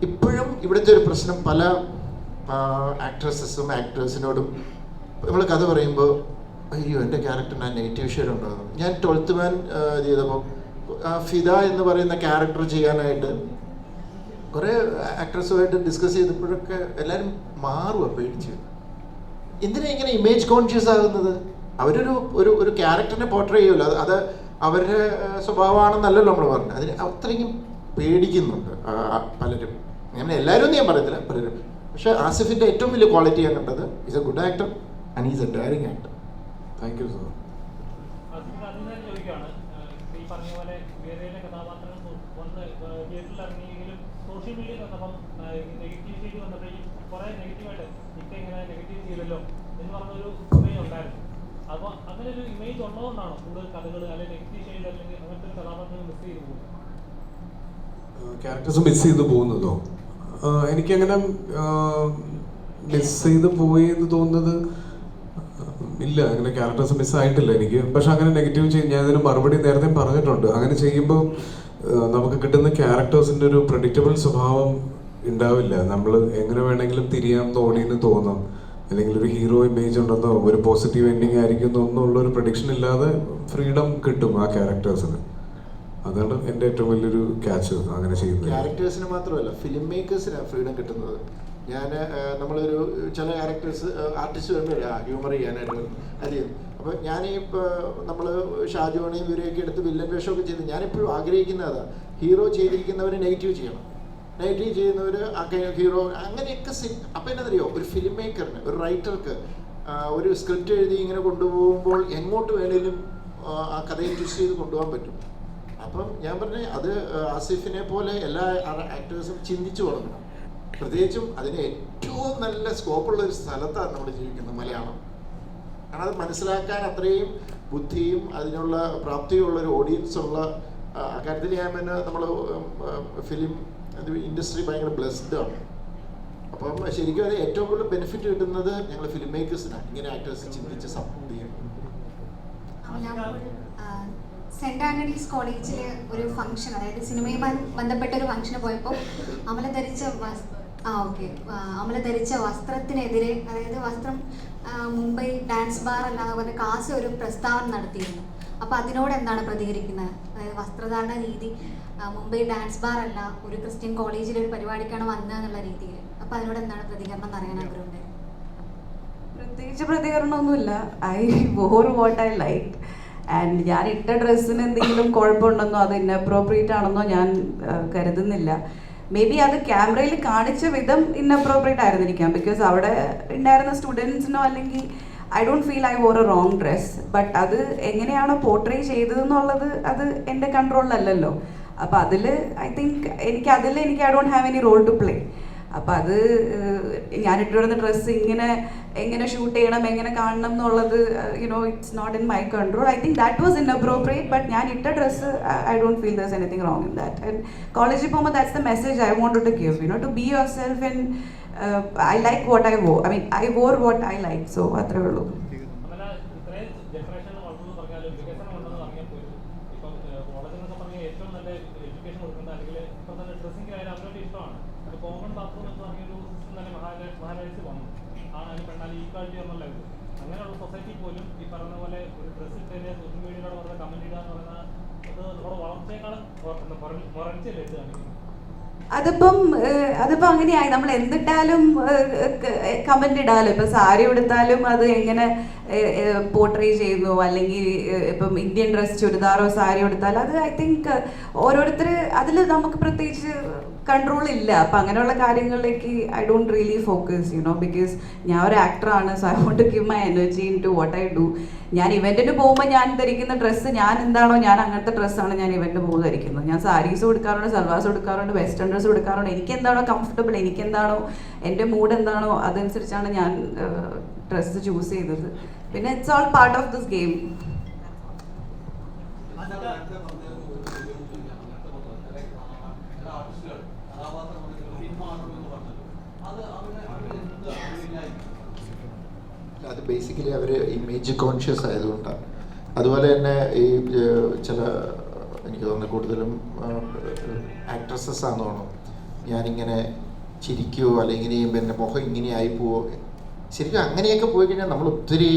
A: ഇപ്പോഴും ഇവിടുത്തെ ഒരു പ്രശ്നം പല ആക്ട്രസസും ആക്ടേഴ്സിനോടും നമ്മൾ കഥ പറയുമ്പോൾ അയ്യോ എൻ്റെ ക്യാരക്ടറിന് ആ നെഗറ്റീവ് ഷെയ്ഡ് ഉണ്ടാകുന്നു. ഞാൻ 12th Man ചെയ്തപ്പോൾ ഫിദ എന്ന് പറയുന്ന ക്യാരക്ടർ ചെയ്യാനായിട്ട് കുറേ ആക്ട്രസുമായിട്ട് ഡിസ്കസ് ചെയ്തപ്പോഴൊക്കെ എല്ലാവരും മാറുക പേടിച്ച്. എന്തിനാ ഇങ്ങനെ ഇമേജ് കോൺഷ്യസ് ആകുന്നത്? അവരൊരു ഒരു ഒരു ക്യാരക്ടറിനെ പോർട്രേ ചെയ്യുമല്ലോ, അത് അവരുടെ സ്വഭാവമാണെന്നല്ലല്ലോ നമ്മൾ പറഞ്ഞത്. അതിന് അത്രയ്ക്കും പേടിക്കുന്നുണ്ട് പലരും. അങ്ങനെ എല്ലാവരും ഒന്നും ഞാൻ പറയത്തില്ല, പലരും. പക്ഷേ ആസിഫിൻ്റെ ഏറ്റവും വലിയ ക്വാളിറ്റി ഞാൻ കണ്ടത് is A good actor and is A dairying actor.
B: Thank you sir.
J: ഈ പറഞ്ഞ പോലെ വേറെ കഥാപാത്രങ്ങൾ വന്ന് തിയേറ്ററിൽ ഇറങ്ങിയെങ്കിലും സോഷ്യൽ മീഡിയ വന്നപ്പം നെഗറ്റീവ് ഷെയ്ഡ് വന്നപ്പോഴേക്കും കുറേ നെഗറ്റീവായിട്ട് ഇപ്പം ഇങ്ങനെ നെഗറ്റീവ് ചെയ്തല്ലോ എന്ന് പറഞ്ഞൊരു ഇമേജ് ഉണ്ടായിരുന്നു. അപ്പോൾ അങ്ങനെ ഒരു ഇമേജ് ഉള്ളതുകൊണ്ടാണോ കൂടുതൽ കഥകൾ അല്ലെങ്കിൽ നെഗറ്റീവ് ഷെയ്ഡ് അല്ലെങ്കിൽ അങ്ങനത്തെ ഒരു കഥാപാത്രങ്ങൾ മിസ് ചെയ്ത് പോകുന്നത്?
B: ക്യാരക്ടേഴ്സ് മിസ് ചെയ്ത് പോകുന്നതോ? എനിക്കങ്ങനെ മിസ് ചെയ്ത് പോയി എന്ന് തോന്നുന്നത് ഇല്ല. അങ്ങനെ ക്യാരക്ടേഴ്സ് മിസ്സായിട്ടില്ല എനിക്ക്. പക്ഷെ അങ്ങനെ നെഗറ്റീവ് ചെയ്യും, ഞാൻ അതിന് മറുപടി നേരത്തെ പറഞ്ഞിട്ടുണ്ട്. അങ്ങനെ ചെയ്യുമ്പോൾ നമുക്ക് കിട്ടുന്ന ക്യാരക്ടേഴ്സിൻ്റെ ഒരു പ്രെഡിക്റ്റബിൾ സ്വഭാവം ഉണ്ടാവില്ല. നമ്മൾ എങ്ങനെ വേണമെങ്കിലും തിരിയാം തോന്നിയെന്ന് തോന്നാം, അല്ലെങ്കിൽ ഒരു ഹീറോ ഇമേജ് ഉണ്ടെന്നോ ഒരു പോസിറ്റീവ് എൻഡിങ് ആയിരിക്കും എന്നുള്ള ഒരു പ്രഡിക്ഷൻ ഇല്ലാതെ ഫ്രീഡം കിട്ടും ആ ക്യാരക്ടേഴ്സിന്. അതാണ് എൻ്റെ ഏറ്റവും വലിയൊരു ക്യാച്ച് അങ്ങനെ ചെയ്യുന്നത്.
A: ക്യാരക്ടേഴ്സിന് മാത്രമല്ല ഫിലിം മേക്കേഴ്സിനാണ് ഫ്രീഡം കിട്ടുന്നത്. ഞാൻ നമ്മളൊരു ചില ക്യാരക്ടേഴ്സ് ആർട്ടിസ്റ്റ് വരുമ്പോൾ ഹ്യൂമർ ചെയ്യാനായിട്ട് വരും അത് ചെയ്യും. അപ്പോൾ ഞാൻ ഇപ്പോൾ നമ്മൾ ഷാജോണെയും ഇവരെയൊക്കെ എടുത്ത് വില്ലൻ വേഷമൊക്കെ ചെയ്ത് ഞാനെപ്പോഴും ആഗ്രഹിക്കുന്നത് അതാണ്, ഹീറോ ചെയ്തിരിക്കുന്നവർ നെഗറ്റീവ് ചെയ്യണം, നെഗറ്റീവ് ചെയ്യുന്നവർ ഹീറോ അങ്ങനെയൊക്കെ അപ്പോൾ എന്നറിയോ, ഒരു ഫിലിം മേക്കറിന്, ഒരു റൈറ്റർക്ക് ഒരു സ്ക്രിപ്റ്റ് എഴുതി ഇങ്ങനെ കൊണ്ടുപോകുമ്പോൾ എങ്ങോട്ട് വേണേലും ആ കഥയെ ട്വിസ്റ്റ് ചെയ്ത് കൊണ്ടുപോകാൻ പറ്റും. അപ്പം ഞാൻ പറഞ്ഞ അത് ആസിഫിനെ പോലെ എല്ലാ ആക്ടേഴ്സും ചിന്തിച്ചു തുടങ്ങണം. പ്രത്യേകിച്ചും അതിന് ഏറ്റവും നല്ല സ്കോപ്പുള്ള ഒരു സ്ഥലത്താണ് നമ്മൾ ജീവിക്കുന്നത്, മലയാളം. കാരണം അത് മനസ്സിലാക്കാൻ അത്രയും ബുദ്ധിയും അതിനുള്ള പ്രാപ്തിയുള്ള ഒരു ഓഡിയൻസ് ഉള്ള കാര്യത്തിൽ ഞാൻ പിന്നെ നമ്മൾ ഫിലിം ഇൻഡസ്ട്രി ഭയങ്കര ബ്ലെസ്ഡ് ആണ്. അപ്പം ശരിക്കും അത് ഏറ്റവും കൂടുതൽ ബെനിഫിറ്റ് കിട്ടുന്നത് ഞങ്ങൾ ഫിലിം മേക്കേഴ്സിനാണ്, ഇങ്ങനെ ആക്ടേഴ്സ് ചിന്തിച്ച് സപ്പോർട്ട് ചെയ്യും.
K: സെൻറ് ആന്റണീസ് കോളേജിൽ ഒരു ഫംഗ്ഷൻ, അതായത് സിനിമയുമായി ബന്ധപ്പെട്ട ഒരു ഫംഗ്ഷന് പോയപ്പോൾ അമല ധരിച്ച വസ്ത്രത്തിനെതിരെ, അതായത് വസ്ത്രം മുംബൈ ഡാൻസ് ബാർ അല്ലാതെ പോലെ കാസ് ഒരു പ്രസ്താവന നടത്തിയിരുന്നു. അപ്പോൾ അതിനോട് എന്താണ് പ്രതികരിക്കുന്നത്? അതായത് വസ്ത്രധാരണ രീതി മുംബൈ ഡാൻസ് ബാർ അല്ല, ഒരു ക്രിസ്ത്യൻ കോളേജിലെ ഒരു പരിപാടിക്കാണ് വന്നതെന്നുള്ള രീതിയിൽ. അപ്പോൾ അതിനോട് എന്താണ് പ്രതികരണം എന്ന് അറിയാൻ ആഗ്രഹമുണ്ട്.
C: പ്രത്യേകിച്ച് പ്രതികരണമൊന്നുമില്ല. I wore what I like and ഞാൻ ഇട്ട ഡ്രസ്സിന് എന്തെങ്കിലും കുഴപ്പമുണ്ടെന്നോ അത് ഇൻഅപ്രോപ്രിയേറ്റ് ആണെന്നോ ഞാൻ കരുതുന്നില്ല. മേ ബി അത് ക്യാമറയിൽ കാണിച്ച വിധം ഇൻഅപ്രോപ്രിയേറ്റ് ആയിരുന്നിരിക്കാം, ബിക്കോസ് അവിടെ ഉണ്ടായിരുന്ന സ്റ്റുഡൻസിനോ അല്ലെങ്കിൽ I don't feel I wore a wrong dress. But അത് എങ്ങനെയാണോ പോർട്രേ ചെയ്തതെന്നുള്ളത് അത് എൻ്റെ കൺട്രോളിലല്ലല്ലോ. അപ്പോൾ അതിൽ ഐ തിങ്ക് എനിക്ക് I don't have any role to play. അപ്പോൾ അത് ഞാനിട്ട് വരുന്ന ഡ്രസ്സ് എങ്ങനെ ഷൂട്ട് ചെയ്യണം, എങ്ങനെ കാണണം എന്നുള്ളത് it's not in my control. I think that was inappropriate. But ഞാൻ ഇട്ട dress I don't feel there's anything wrong in that. And കോളേജിൽ പോകുമ്പോൾ that's the message I want to give, to be yourself. And I like what I wore, I wore what I like. So അത്രേ ഉള്ളൂ.
J: Common bathroom എന്ന് പറഞ്ഞൊരു system തന്നെ മഹാരാജ്യത്ത് വന്നു. ആണ് പെണ്ണാൽ equality എന്നുള്ള ഇത്. അങ്ങനെയുള്ള സൊസൈറ്റി പോലും ഈ പറയുന്ന പോലെ ഒരു ഡ്രസ്സ് ഇട്ടതിന് സോഷ്യൽ മീഡിയയിലൂടെ പറഞ്ഞ കമന്റ് ഇടുക എന്ന് പറയുന്ന അത് നമ്മുടെ വളർച്ചയെക്കാളും മുരടിച്ചല്ലേ ഇത് കാണിക്കുന്നത്.
C: അതിപ്പം അങ്ങനെയായി. നമ്മൾ എന്തിട്ടാലും കമന്റ് ഇടാലോ. ഇപ്പൊ സാരി ഉടുത്താലും അത് എങ്ങനെ പോർട്രേ ചെയ്യുന്നു, അല്ലെങ്കിൽ ഇപ്പം ഇന്ത്യൻ ഡ്രസ് ചുരിദാറോ സാരി ഉടുത്താലും അത് ഐ തിങ്ക് ഓരോരുത്തർ അതിൽ നമുക്ക് പ്രത്യേകിച്ച് കൺട്രോൾ ഇല്ല. അപ്പം അങ്ങനെയുള്ള കാര്യങ്ങളിലേക്ക് I don't really focus because ഞാൻ ഒരു ആക്ടറാണ്. So I want to give my energy into what I do. ഞാൻ ഇവന്റിന് പോകുമ്പോൾ ഞാൻ ധരിക്കുന്ന ഡ്രസ്സ് ഞാൻ എന്താണോ, ഞാൻ അങ്ങനത്തെ ഡ്രസ്സാണ് ഞാൻ ഇവന്റിന് പോകുമ്പോൾ ധരിക്കുന്നത്. ഞാൻ സാരീസ് കൊടുക്കാറുണ്ട്, സൽവാസ് കൊടുക്കാറുണ്ട്, വെസ്റ്റേൺ ഡ്രസ്സ് കൊടുക്കാറുണ്ട്. എനിക്കെന്താണോ കംഫർട്ടബിൾ, എനിക്കെന്താണോ എൻ്റെ മൂഡ് എന്താണോ അതനുസരിച്ചാണ് ഞാൻ ഡ്രസ്സ് ചൂസ് ചെയ്തത്. പിന്നെ it's all part of this game.
A: അത് ബേസിക്കലി അവർ ഇമേജ് കോൺഷ്യസ് ആയതുകൊണ്ടാണ്. അതുപോലെ തന്നെ ഈ ചില എനിക്ക് തോന്നുന്നു കൂടുതലും ആക്ട്രസസ് ആണെന്ന് തോന്നുന്നു, ഞാനിങ്ങനെ ചിരിക്കുമോ അല്ലെങ്കിൽ എൻ്റെ മുഖം ഇങ്ങനെ ആയിപ്പോവോ. ശരിക്കും അങ്ങനെയൊക്കെ പോയി കഴിഞ്ഞാൽ നമ്മൾ ഒത്തിരി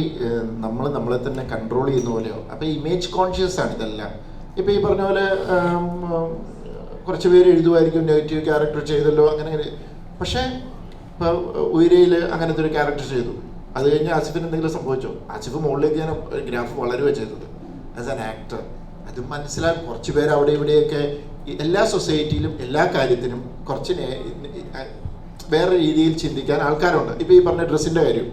A: നമ്മളെ തന്നെ കൺട്രോൾ ചെയ്യുന്ന പോലെയോ. അപ്പോൾ ഇമേജ് കോൺഷ്യസ് ആണ് ഇതെല്ലാം. ഇപ്പോൾ ഈ പറഞ്ഞ പോലെ കുറച്ച് പേര് എഴുതുമായിരിക്കും നെഗറ്റീവ് ക്യാരക്ടർ ചെയ്തല്ലോ അങ്ങനെ. പക്ഷേ ഇപ്പോൾ ഉയരയിൽ അങ്ങനത്തെ ഒരു ക്യാരക്ടർ ചെയ്തു, അത് കഴിഞ്ഞ് ആസിഫിന് എന്തെങ്കിലും സംഭവിച്ചോ? ആസിഫ് മുകളിലേക്ക് ഞാൻ ഗ്രാഫ് വളരുക ചെയ്തത് ആസ് ആൻ ആക്ടർ. അത് മനസ്സിലാക്കി കുറച്ച് പേര് അവിടെ ഇവിടെയൊക്കെ എല്ലാ സൊസൈറ്റിയിലും എല്ലാ കാര്യത്തിനും കുറച്ച് വേറെ രീതിയിൽ ചിന്തിക്കാൻ ആൾക്കാരുണ്ട്. ഇപ്പോൾ ഈ പറഞ്ഞ ഡ്രസ്സിൻ്റെ കാര്യം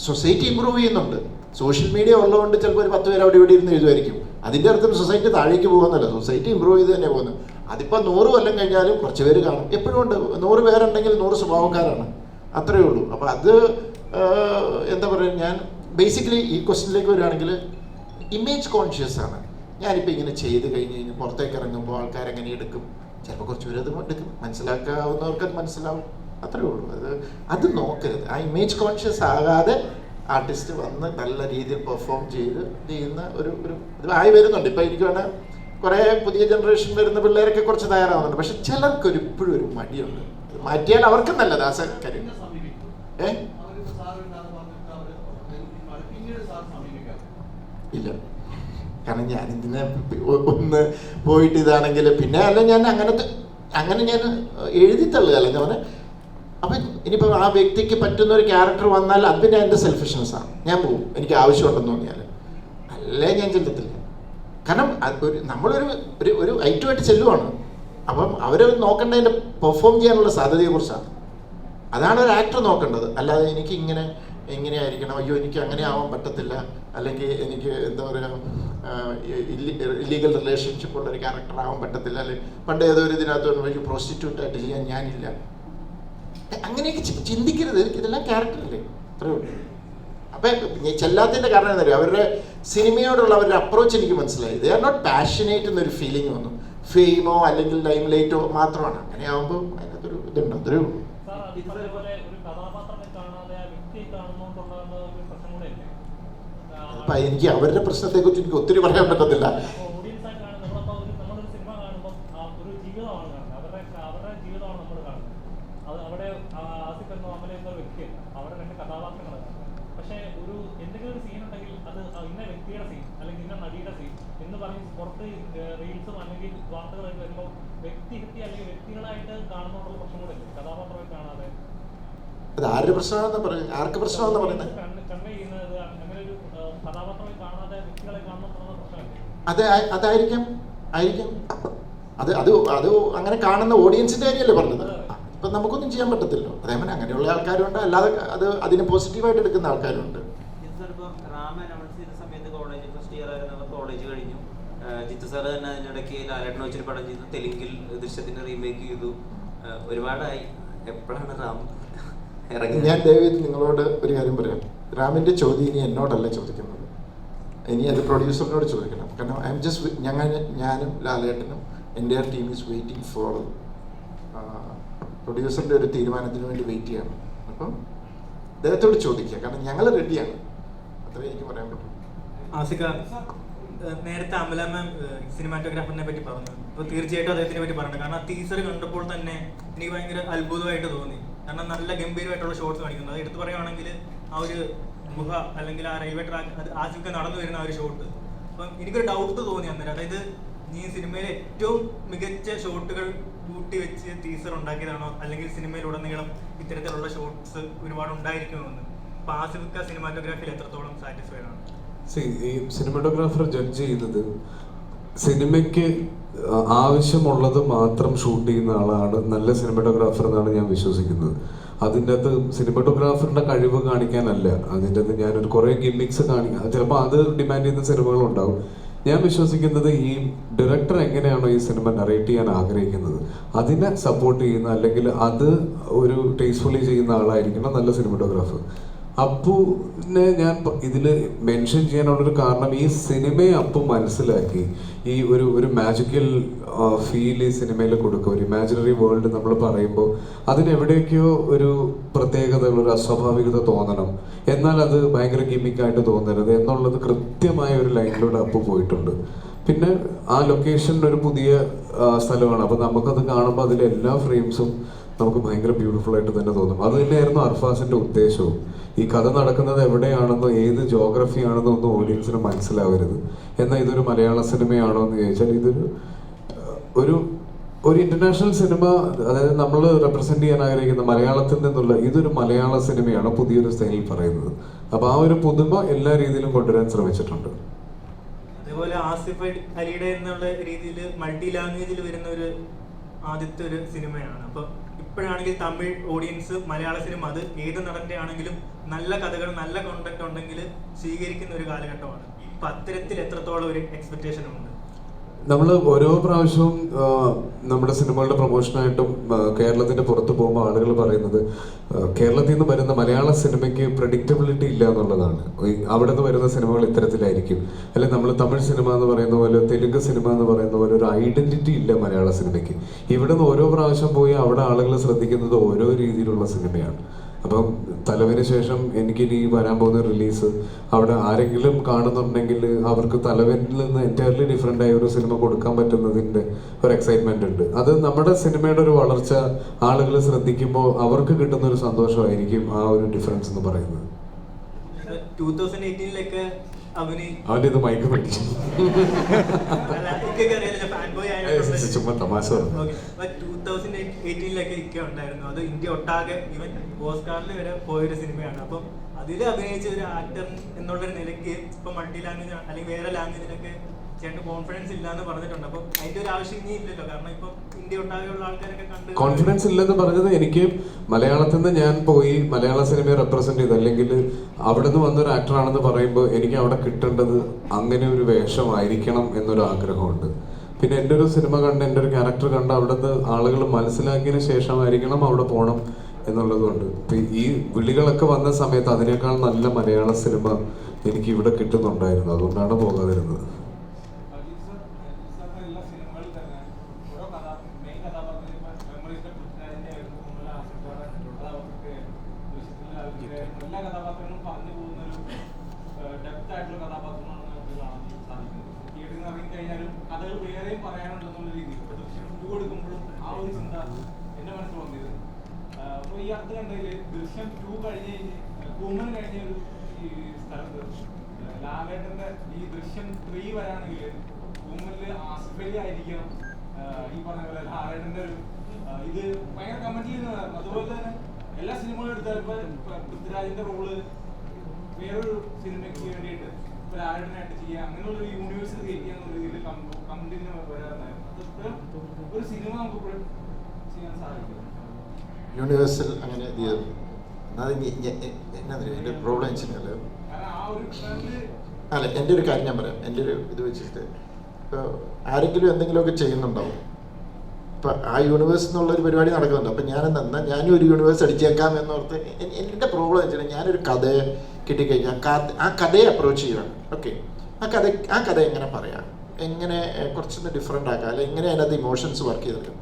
A: സൊസൈറ്റി ഇമ്പ്രൂവ് ചെയ്യുന്നുണ്ട്. സോഷ്യൽ മീഡിയ ഉള്ളതുകൊണ്ട് ചിലപ്പോൾ ഒരു 10 പേര് അവിടെ ഇവിടെ ഇരുന്ന് എഴുതുമായിരിക്കും. അതിൻ്റെ അർത്ഥം സൊസൈറ്റി താഴേക്ക് പോകുന്നല്ല, സൊസൈറ്റി ഇമ്പ്രൂവ് ചെയ്ത് തന്നെ പോകുന്നത്. അതിപ്പോൾ 100 കൊല്ലം കഴിഞ്ഞാലും കുറച്ച് പേര് കാണും. എപ്പോഴും ഉണ്ട്, 100 പേരുണ്ടെങ്കിൽ 100 സ്വഭാവക്കാരാണ്, അത്രയേ ഉള്ളൂ. അപ്പോൾ അത് എന്താ പറയുക, ഞാൻ ബേസിക്കലി ഈ ക്വസ്റ്റ്യനിലേക്ക് വരികയാണെങ്കിൽ ഇമേജ് കോൺഷ്യസ് ആണ്. ഞാനിപ്പോൾ ഇങ്ങനെ ചെയ്ത് കഴിഞ്ഞ് പുറത്തേക്ക് ഇറങ്ങുമ്പോൾ ആൾക്കാരെങ്ങനെ എടുക്കും, ചിലപ്പോൾ കുറച്ച് പേര് അത് എടുക്കും, മനസ്സിലാക്കാവുന്നവർക്ക് അത് മനസ്സിലാവും, അത്രയേ ഉള്ളൂ. അത് നോക്കരുത്. ആ ഇമേജ് കോൺഷ്യസ് ആകാതെ ആർട്ടിസ്റ്റ് വന്ന് നല്ല രീതിയിൽ പെർഫോം ചെയ്യുന്ന ഒരു ഇത് ആയി വരുന്നുണ്ട്. ഇപ്പം എനിക്ക് വേണേൽ കുറേ പുതിയ ജനറേഷൻ വരുന്ന പിള്ളേരൊക്കെ കുറച്ച് തയ്യാറാവുന്നുണ്ട്. പക്ഷെ ചിലർക്കൊരു ഇപ്പോഴും ഒരു മടിയുണ്ട്. അത് മാറ്റിയാൽ അവർക്ക് നല്ലത്. ആ കാര്യം ഇല്ല, കാരണം ഞാൻ ഇതിനെ ഒന്ന് പോയിട്ട് ഇതാണെങ്കിൽ പിന്നെ അല്ല ഞാൻ അങ്ങനെ ഞാൻ എഴുതി തള്ളുക. അല്ലെങ്കിൽ അവനെ അപ്പം ഇനിയിപ്പോൾ ആ വ്യക്തിക്ക് പറ്റുന്ന ഒരു ക്യാരക്ടർ വന്നാൽ അത് പിന്നെ എൻ്റെ സെൽഫിഷ്നെസ്സാണ്. ഞാൻ പോകും, എനിക്ക് ആവശ്യമുണ്ടെന്ന് തോന്നിയാൽ, അല്ലേ ഞാൻ ചെല്ലത്തില്ല. കാരണം നമ്മളൊരു ഒരു ഐറ്റുമായിട്ട് ചെല്ലുവാണ്. അപ്പം അവർ നോക്കേണ്ടതിൻ്റെ പെർഫോം ചെയ്യാനുള്ള സാധ്യതയെക്കുറിച്ചാണ്. അതാണ് ഒരു ആക്ടർ നോക്കേണ്ടത്. അല്ലാതെ എനിക്ക് ഇങ്ങനെ ആയിരിക്കണം, അയ്യോ എനിക്ക് അങ്ങനെ ആവാൻ പറ്റത്തില്ല, അല്ലെങ്കിൽ എനിക്ക് എന്താ പറയുക ഇല്ലീഗൽ റിലേഷൻഷിപ്പ് ഉള്ള ഒരു ക്യാരക്ടർ ആവാൻ പറ്റത്തില്ല, അല്ലെങ്കിൽ പണ്ട് ഏതോ ഒരു ഇതിനകത്ത് എനിക്ക് പ്രോസ്റ്റിറ്റ്യൂട്ടായിട്ട് ചെയ്യാൻ ഞാനില്ല. അങ്ങനെയൊക്കെ ചിന്തിക്കരുത്. ഇതെല്ലാം ക്യാരക്ടറല്ലേ, അത്രേ ഉള്ളൂ. അപ്പം ചെല്ലാത്തതിൻ്റെ കാരണം എന്താ പറയുക, അവരുടെ സിനിമയോടുള്ള അവരുടെ അപ്രോച്ച് എനിക്ക് മനസ്സിലായി. ദേ ആർ നോട്ട് പാഷനേറ്റ് എന്നൊരു ഫീലിംഗ് വന്നു. ഫെയിമോ അല്ലെങ്കിൽ ലൈം ലൈറ്റോ മാത്രമാണ്. അങ്ങനെ ആകുമ്പോൾ അതിനകത്തൊരു ഇതുണ്ട്, അത്രേ ഉള്ളൂ. അപ്പം എനിക്ക് അവരുടെ പ്രശ്നത്തെക്കുറിച്ച് എനിക്ക് ഒത്തിരി പറയാൻ പറ്റത്തില്ല. അത് ആരുടെ പ്രശ്നമാണെന്ന് പറയുന്നത്? ആർക്ക് പ്രശ്നമാണെന്ന് പറയുന്നത്? അതായിരിക്കാം. അത് അങ്ങനെ കാണുന്ന ഓഡിയൻസിന്റെ കാര്യമല്ലേ പറഞ്ഞത്. ഇപ്പം നമുക്കൊന്നും ചെയ്യാൻ പറ്റത്തില്ലോ. അതേപോലെ അങ്ങനെയുള്ള ആൾക്കാരുണ്ട്, അല്ലാതെ അതിനെ പോസിറ്റീവായിട്ട് എടുക്കുന്ന ആൾക്കാരുണ്ട്.
H: കോളേജ് കഴിഞ്ഞു. ജിത്തു സാറ് തന്നെ അതിനിടയ്ക്ക് ലാലേട്ടനെ വെച്ചൊരു പടം ചെയ്തു, തെലുങ്കിൽ ദൃശ്യത്തിന്റെ റീമേക്ക് ചെയ്തു. ഒരുപാടായി. എപ്പോഴാണ് റാം ഇറങ്ങി?
A: ഞാൻ ദയവേത് നിങ്ങളോട് ഒരു കാര്യം പറയാം. റാമിന്റെ ചോദ്യം ഇനി എന്നോടല്ല ചോദിക്കുന്നത്, ഇനി അത് പ്രൊഡ്യൂസറിനോട് ചോദിക്കണം. കാരണം ഐ എം ജസ്റ്റ് ഞാനും ലാലേട്ടനും എൻ്റെ ടീം ഈസ് വെയിറ്റിംഗ് ഫോർ പ്രൊഡ്യൂസറിൻ്റെ ഒരു തീരുമാനത്തിന് വേണ്ടി വെയിറ്റ് ചെയ്യണം. അപ്പം അദ്ദേഹത്തോട് ചോദിക്കുക, കാരണം ഞങ്ങൾ റെഡിയാണ്. അത്രേ എനിക്ക് പറയാൻ പറ്റും.
F: ആസിക, നേരത്തെ അമല മാം സിനിമാറ്റോഗ്രാഫറിനെ പറ്റി പറഞ്ഞു. അപ്പോൾ തീർച്ചയായിട്ടും അദ്ദേഹത്തിനെ പറ്റി പറഞ്ഞു. കാരണം ആ ടീസർ കണ്ടപ്പോൾ തന്നെ എനിക്ക് ഭയങ്കര അത്ഭുതമായിട്ട് തോന്നി. കാരണം നല്ല ഗംഭീരമായിട്ടുള്ള ഷോട്ട്സ് കാണിക്കുന്നത്. അത് എടുത്തു പറയുകയാണെങ്കിൽ ആ ഒരു ഗുഹ അല്ലെങ്കിൽ ആ റെയിൽവേ ട്രാക്ക്, അത് ആസിഫൊക്കെ നടന്നു വരുന്ന ആ ഒരു ഷോട്ട്, അപ്പം എനിക്കൊരു ഡൗട്ട് തോന്നി അന്നേരം. അതായത് നീ സിനിമയിലെ ഏറ്റവും മികച്ച ഷോട്ടുകൾ കൂട്ടി വെച്ച് ടീസർ ഉണ്ടാക്കിയതാണോ, അല്ലെങ്കിൽ സിനിമയിലുടനീളം ഇത്തരത്തിലുള്ള ഷോട്ട്സ് ഒരുപാട് ഉണ്ടായിരിക്കുമെന്ന്. അപ്പോൾ ആസിഫൊക്കെ സിനിമാറ്റോഗ്രാഫിയിൽ എത്രത്തോളം സാറ്റിസ്ഫൈഡ് ആണ്?
B: ഈ സിനിമാറ്റോഗ്രാഫർ ജഡ്ജ് ചെയ്യുന്നത് സിനിമയ്ക്ക് ആവശ്യമുള്ളത് മാത്രം ഷൂട്ട് ചെയ്യുന്ന ആളാണ് നല്ല സിനിമാറ്റോഗ്രാഫർ എന്നാണ് ഞാൻ വിശ്വസിക്കുന്നത്. അതിൻ്റെ അകത്ത് സിനിമാറ്റോഗ്രാഫറിന്റെ കഴിവ് കാണിക്കാനല്ല, അതിൻ്റെ അകത്ത് ഞാനൊരു കുറേ ഗിമ്മിക്സ് ചിലപ്പോൾ അത് ഡിമാൻഡ് ചെയ്യുന്ന സിനിമകളുണ്ടാവും. ഞാൻ വിശ്വസിക്കുന്നത് ഈ ഡയറക്ടർ എങ്ങനെയാണോ ഈ സിനിമ നറേറ്റ് ചെയ്യാൻ ആഗ്രഹിക്കുന്നത് അതിനെ സപ്പോർട്ട് ചെയ്യുന്ന, അല്ലെങ്കിൽ അത് ഒരു ടേസ്റ്റ്ഫുള്ളി ചെയ്യുന്ന ആളായിരിക്കണം നല്ല സിനിമാറ്റോഗ്രാഫർ. അപ്പുവിനെ ഞാൻ ഇതിൽ മെൻഷൻ ചെയ്യാനുള്ളൊരു കാരണം, ഈ സിനിമയെ അപ്പു മനസ്സിലാക്കി ഈ ഒരു മാജിക്കൽ ഫീൽ ഈ സിനിമയിൽ കൊടുക്കുക. ഒരു ഇമാജിനറി വേൾഡ് നമ്മൾ പറയുമ്പോൾ അതിനെവിടേക്കോ ഒരു പ്രത്യേകത, ഒരു അസ്വാഭാവികത തോന്നണം, എന്നാൽ അത് ഭയങ്കര ഗിമ്മിക്കായിട്ട് തോന്നരുത് എന്നുള്ളത് കൃത്യമായ ഒരു ലൈനിലൂടെ അപ്പു പോയിട്ടുണ്ട്. പിന്നെ ആ ലൊക്കേഷൻ ഒരു പുതിയ സ്ഥലമാണ്. അപ്പോൾ നമുക്കത് കാണുമ്പോൾ അതിലെ എല്ലാ ഫ്രെയിംസും നമുക്ക് ഭയങ്കര ബ്യൂട്ടിഫുൾ ആയിട്ട് തന്നെ തോന്നും. അത് തന്നെയായിരുന്നു അർഫാസിന്റെ ഉദ്ദേശവും. ഈ കഥ നടക്കുന്നത് എവിടെയാണെന്നോ ഏത് ജോഗ്രഫി ആണെന്നോ ഒന്നും ഓഡിയൻസിന് മനസ്സിലാവരുത്. എന്നാൽ ഇതൊരു മലയാള സിനിമയാണോ എന്ന് ചോദിച്ചാൽ ഇതൊരു ഒരു ഇന്റർനാഷണൽ സിനിമ, അതായത് നമ്മൾ റെപ്രസെന്റ് ചെയ്യാൻ ആഗ്രഹിക്കുന്ന മലയാളത്തിൽ നിന്നുള്ള ഇതൊരു മലയാള സിനിമയാണ് പുതിയൊരു സ്റ്റൈലിൽ പറയുന്നത്. അപ്പൊ ആ ഒരു പുതുമ എല്ലാ രീതിയിലും കൊണ്ടുവരാൻ ശ്രമിച്ചിട്ടുണ്ട്.
F: അതേപോലെ ആസിഫ് അലിയുടെ എന്നുള്ള രീതിയിൽ മൾട്ടി ലാംഗ്വേജിൽ വരുന്ന ഒരു ആദ്യത്തെ ഒരു സിനിമയാണ്. അപ്പൊ ഇപ്പോഴാണെങ്കിൽ തമിഴ് ഓഡിയൻസ് മലയാള സിനിമ, അത് ഏത് നടന്റെ ആണെങ്കിലും നല്ല കഥകൾ നല്ല കോണ്ടന്റ് ഉണ്ടെങ്കിൽ സ്വീകരിക്കുന്ന ഒരു കാലഘട്ടമാണ്. അപ്പൊ അത്തരത്തിൽ എത്രത്തോളം ഒരു എക്സ്പെക്ടേഷൻ ഉണ്ട്?
B: നമ്മൾ ഓരോ പ്രാവശ്യവും നമ്മുടെ സിനിമകളുടെ പ്രൊമോഷനായിട്ടും കേരളത്തിന്റെ പുറത്ത് പോകുമ്പോൾ ആളുകൾ പറയുന്നത് കേരളത്തിൽ നിന്ന് വരുന്ന മലയാള സിനിമയ്ക്ക് പ്രെഡിക്റ്റബിലിറ്റി ഇല്ല എന്നുള്ളതാണ്. അവിടെ നിന്ന് വരുന്ന സിനിമകൾ ഇത്തരത്തിലായിരിക്കും, അല്ലെങ്കിൽ നമ്മൾ തമിഴ് സിനിമ എന്ന് പറയുന്ന പോലെ, തെലുങ്ക് സിനിമ എന്ന് പറയുന്ന പോലെ ഒരു ഐഡന്റിറ്റി ഇല്ല മലയാള സിനിമയ്ക്ക്. ഇവിടെ നിന്ന് ഓരോ പ്രാവശ്യം പോയി അവിടെ ആളുകൾ ശ്രദ്ധിക്കുന്നത് ഓരോ രീതിയിലുള്ള സിനിമയാണ്. അപ്പം തലവിന് ശേഷം എനിക്കിനി വരാൻ പോകുന്ന റിലീസ് അവിടെ ആരെങ്കിലും കാണുന്നുണ്ടെങ്കിൽ അവർക്ക് തലവനിൽ നിന്ന് എൻറ്റയർലി ഡിഫറെൻ്റ് ആയ ഒരു സിനിമ കൊടുക്കാൻ പറ്റുന്നതിൻ്റെ ഒരു എക്സൈറ്റ്മെന്റ് ഉണ്ട്. അത് നമ്മുടെ സിനിമയുടെ ഒരു വളർച്ച ആളുകൾ ശ്രദ്ധിക്കുമ്പോൾ അവർക്ക് കിട്ടുന്ന ഒരു സന്തോഷമായിരിക്കും ആ ഒരു ഡിഫറൻസ് എന്ന് പറയുന്നത്.
F: 2018 അവന്റെ ഇത്
B: മയക്ക് പിടിച്ചു.
F: ഇക്കൊക്കെ അറിയാലോ ഫാൻ ബോയ് ആയതുകൊണ്ട്.
B: ചുമ്മാ തമാശ പറഞ്ഞു.
F: Okay. But 2018 ഇക്ക ഉണ്ടായിരുന്നു. അത് ഇന്ത്യ ഒട്ടാകെ ഈവൻ ഓസ്കാറിൽ വരെ പോയൊരു സിനിമയാണ്. അപ്പം അതിൽ അഭിനയിച്ച ഒരു ആക്ടർ എന്നുള്ളൊരു നിലയ്ക്ക് ഇപ്പൊ മൾട്ടി ലാംഗ്വേജ് അല്ലെങ്കിൽ വേറെ ലാംഗ്വേജിലൊക്കെ ചേട്ടൻ കോൺഫിഡൻസ് ഇല്ല എന്ന് പറഞ്ഞിട്ടുണ്ട്. അപ്പം അതിന്റെ ഒരു ആവശ്യം ഇനി ഇല്ലല്ലോ, കാരണം ഇപ്പൊ ഇന്ത്യ ഒട്ടാകെയുള്ള ആൾക്കാരൊക്കെ കണ്ട്
B: കോൺഫിഡൻസ് ഇല്ലെന്ന് പറഞ്ഞത് എനിക്ക് മലയാളത്തിൽ നിന്ന് ഞാൻ പോയി മലയാള സിനിമയെ റെപ്രസെന്റ് ചെയ്ത് അല്ലെങ്കിൽ അവിടെ നിന്ന് വന്നൊരു ആക്ടറാണെന്ന് പറയുമ്പോൾ എനിക്ക് അവിടെ കിട്ടേണ്ടത് അങ്ങനെ ഒരു വേഷമായിരിക്കണം എന്നൊരു ആഗ്രഹമുണ്ട്. പിന്നെ എൻ്റെ ഒരു സിനിമ കണ്ട് എൻ്റെ ഒരു ക്യാരക്ടർ കണ്ട് അവിടുന്ന് ആളുകൾ മനസ്സിലാക്കിയതിന് ശേഷമായിരിക്കണം അവിടെ പോകണം എന്നുള്ളതുകൊണ്ട്. ഇപ്പം ഈ വിളികളൊക്കെ വന്ന സമയത്ത് അതിനേക്കാൾ നല്ല മലയാള സിനിമ എനിക്ക് ഇവിടെ കിട്ടുന്നുണ്ടായിരുന്നു, അതുകൊണ്ടാണ് പോകാതിരുന്നത്.
J: എല്ലാ കഥാപാത്രങ്ങളും പറഞ്ഞു പോകുന്ന ഒരു ഡെപ്ത് ആയിട്ടുള്ള കഥാപാത്രങ്ങളാണ് നമുക്ക് കാണാൻ സാധിക്കുന്നത്. തിയേറ്ററിൽ നിന്ന് ഇറങ്ങിക്കഴിഞ്ഞാലും കഥകൾ വേറെയും പറയാനുണ്ടെന്നുള്ള രീതിയിൽ ദൃശ്യം 2 കൊടുക്കുമ്പോഴും ആ ഒരു ചിന്ത എന്റെ മനസ്സിൽ വന്നത്. അപ്പോൾ ഈ അടുത്ത് കണ്ടതിൽ ദൃശ്യം 2 കഴിഞ്ഞ് കൂമൻ കഴിഞ്ഞ ഒരു ഈ സ്ഥലത്ത് ലാലേട്ടന്റെ ഈ ദൃശ്യം 3 വരാണെങ്കിൽ കൂമനിൽ ആസിഫ് അലി ആയിരിക്കണം ഈ പറഞ്ഞ പോലെ ലാലേട്ടന്റെ ഒരു ഇത് ഭയങ്കര കമന്റിൽ നിന്നായിരുന്നു. അതുപോലെ തന്നെ എല്ലാ സിനിമകളും എടുത്താൽ ഇപ്പൊ പൃഥ്വിരാജിന്റെ റോള് വേറൊരു സിനിമയ്ക്ക് വേണ്ടിയിട്ട് ഇപ്പൊ ലാലേട്ടനായിട്ട് ചെയ്യാം, അങ്ങനെയുള്ള ഒരു യൂണിവേഴ്സ് ക്രിയേറ്റ് ചെയ്യാന്നുള്ള രീതിയിൽ കമന്റിന് വരാറുണ്ടായിരുന്നു. ഒരു സിനിമ നമുക്ക് ചെയ്യാൻ സാധിക്കും
A: യൂണിവേഴ്സൽ അങ്ങനെ എൻ്റെ പ്രോബ്ലം വെച്ചാൽ അല്ല, എൻ്റെ ഒരു കാര്യം ഞാൻ പറയാം. എൻ്റെ ഒരു ഇത് വെച്ചിട്ട് ഇപ്പോൾ ആരെങ്കിലും എന്തെങ്കിലുമൊക്കെ ചെയ്യുന്നുണ്ടാവും. ഇപ്പം ആ യൂണിവേഴ്സ് എന്നുള്ളൊരു പരിപാടി നടക്കുന്നുണ്ട്. അപ്പം ഞാനും ഒരു യൂണിവേഴ്സ് അടിച്ചേക്കാം എന്നോർത്ത് എൻ്റെ പ്രോബ്ലം വെച്ചാൽ ഞാനൊരു കഥയെ കിട്ടിക്കഴിഞ്ഞാൽ ആ കഥയെ അപ്രോച്ച് ചെയ്യണം. ഓക്കെ, ആ കഥ എങ്ങനെ പറയാം, എങ്ങനെ കുറച്ചൊന്ന് ഡിഫറെൻ്റ് ആക്കാം, അല്ലെങ്കിൽ എങ്ങനെ അതിനകത്ത് ഇമോഷൻസ് വർക്ക് ചെയ്തെടുക്കും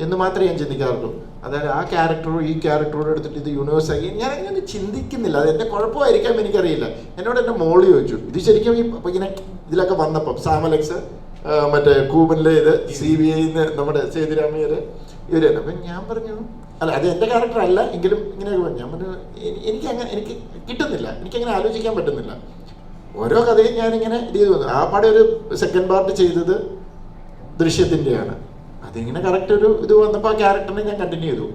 A: എന്ന് മാത്രമേ ഞാൻ ചിന്തിക്കാറുള്ളൂ. അതായത് ആ ക്യാരക്ടറോ ഈ ക്യാരക്ടറോട് എടുത്തിട്ട് ഇത് യൂണിവേഴ്സ് ആക്കി ഞാൻ അങ്ങനെ ചിന്തിക്കുന്നില്ല. അത് എൻ്റെ കുഴപ്പമായിരിക്കാം, എനിക്കറിയില്ല. എന്നോട് എൻ്റെ മോള് ചോദിച്ചു ഇത് ശരിക്കും ഇപ്പോൾ ഇങ്ങനെ ഇതിലൊക്കെ വന്നപ്പം സാമലക്സ് മറ്റേ കൂബനിലെ ഇത് CBI നമ്മുടെ സേതുരാമയ്യര് ഇവർ തന്നെ. അപ്പം ഞാൻ പറഞ്ഞു അല്ല അത് എൻ്റെ ക്യാരക്ടർ അല്ല എങ്കിലും ഇങ്ങനെയൊക്കെ പറഞ്ഞു. ഞാൻ പറഞ്ഞു എനിക്ക് കിട്ടുന്നില്ല, എനിക്കങ്ങനെ ആലോചിക്കാൻ പറ്റുന്നില്ല. ഓരോ കഥയും ഞാനിങ്ങനെ ഇത് ചെയ്തു വന്നു. ആ പാടെ ഒരു സെക്കൻഡ് പാർട്ട് ചെയ്തത് ദൃശ്യത്തിൻ്റെയാണ്. അതിങ്ങനെ കറക്റ്റ് ഒരു ഇത് വന്നപ്പോൾ ആ ക്യാരക്ടറിനെ ഞാൻ കണ്ടിന്യൂ ചെയ്തു.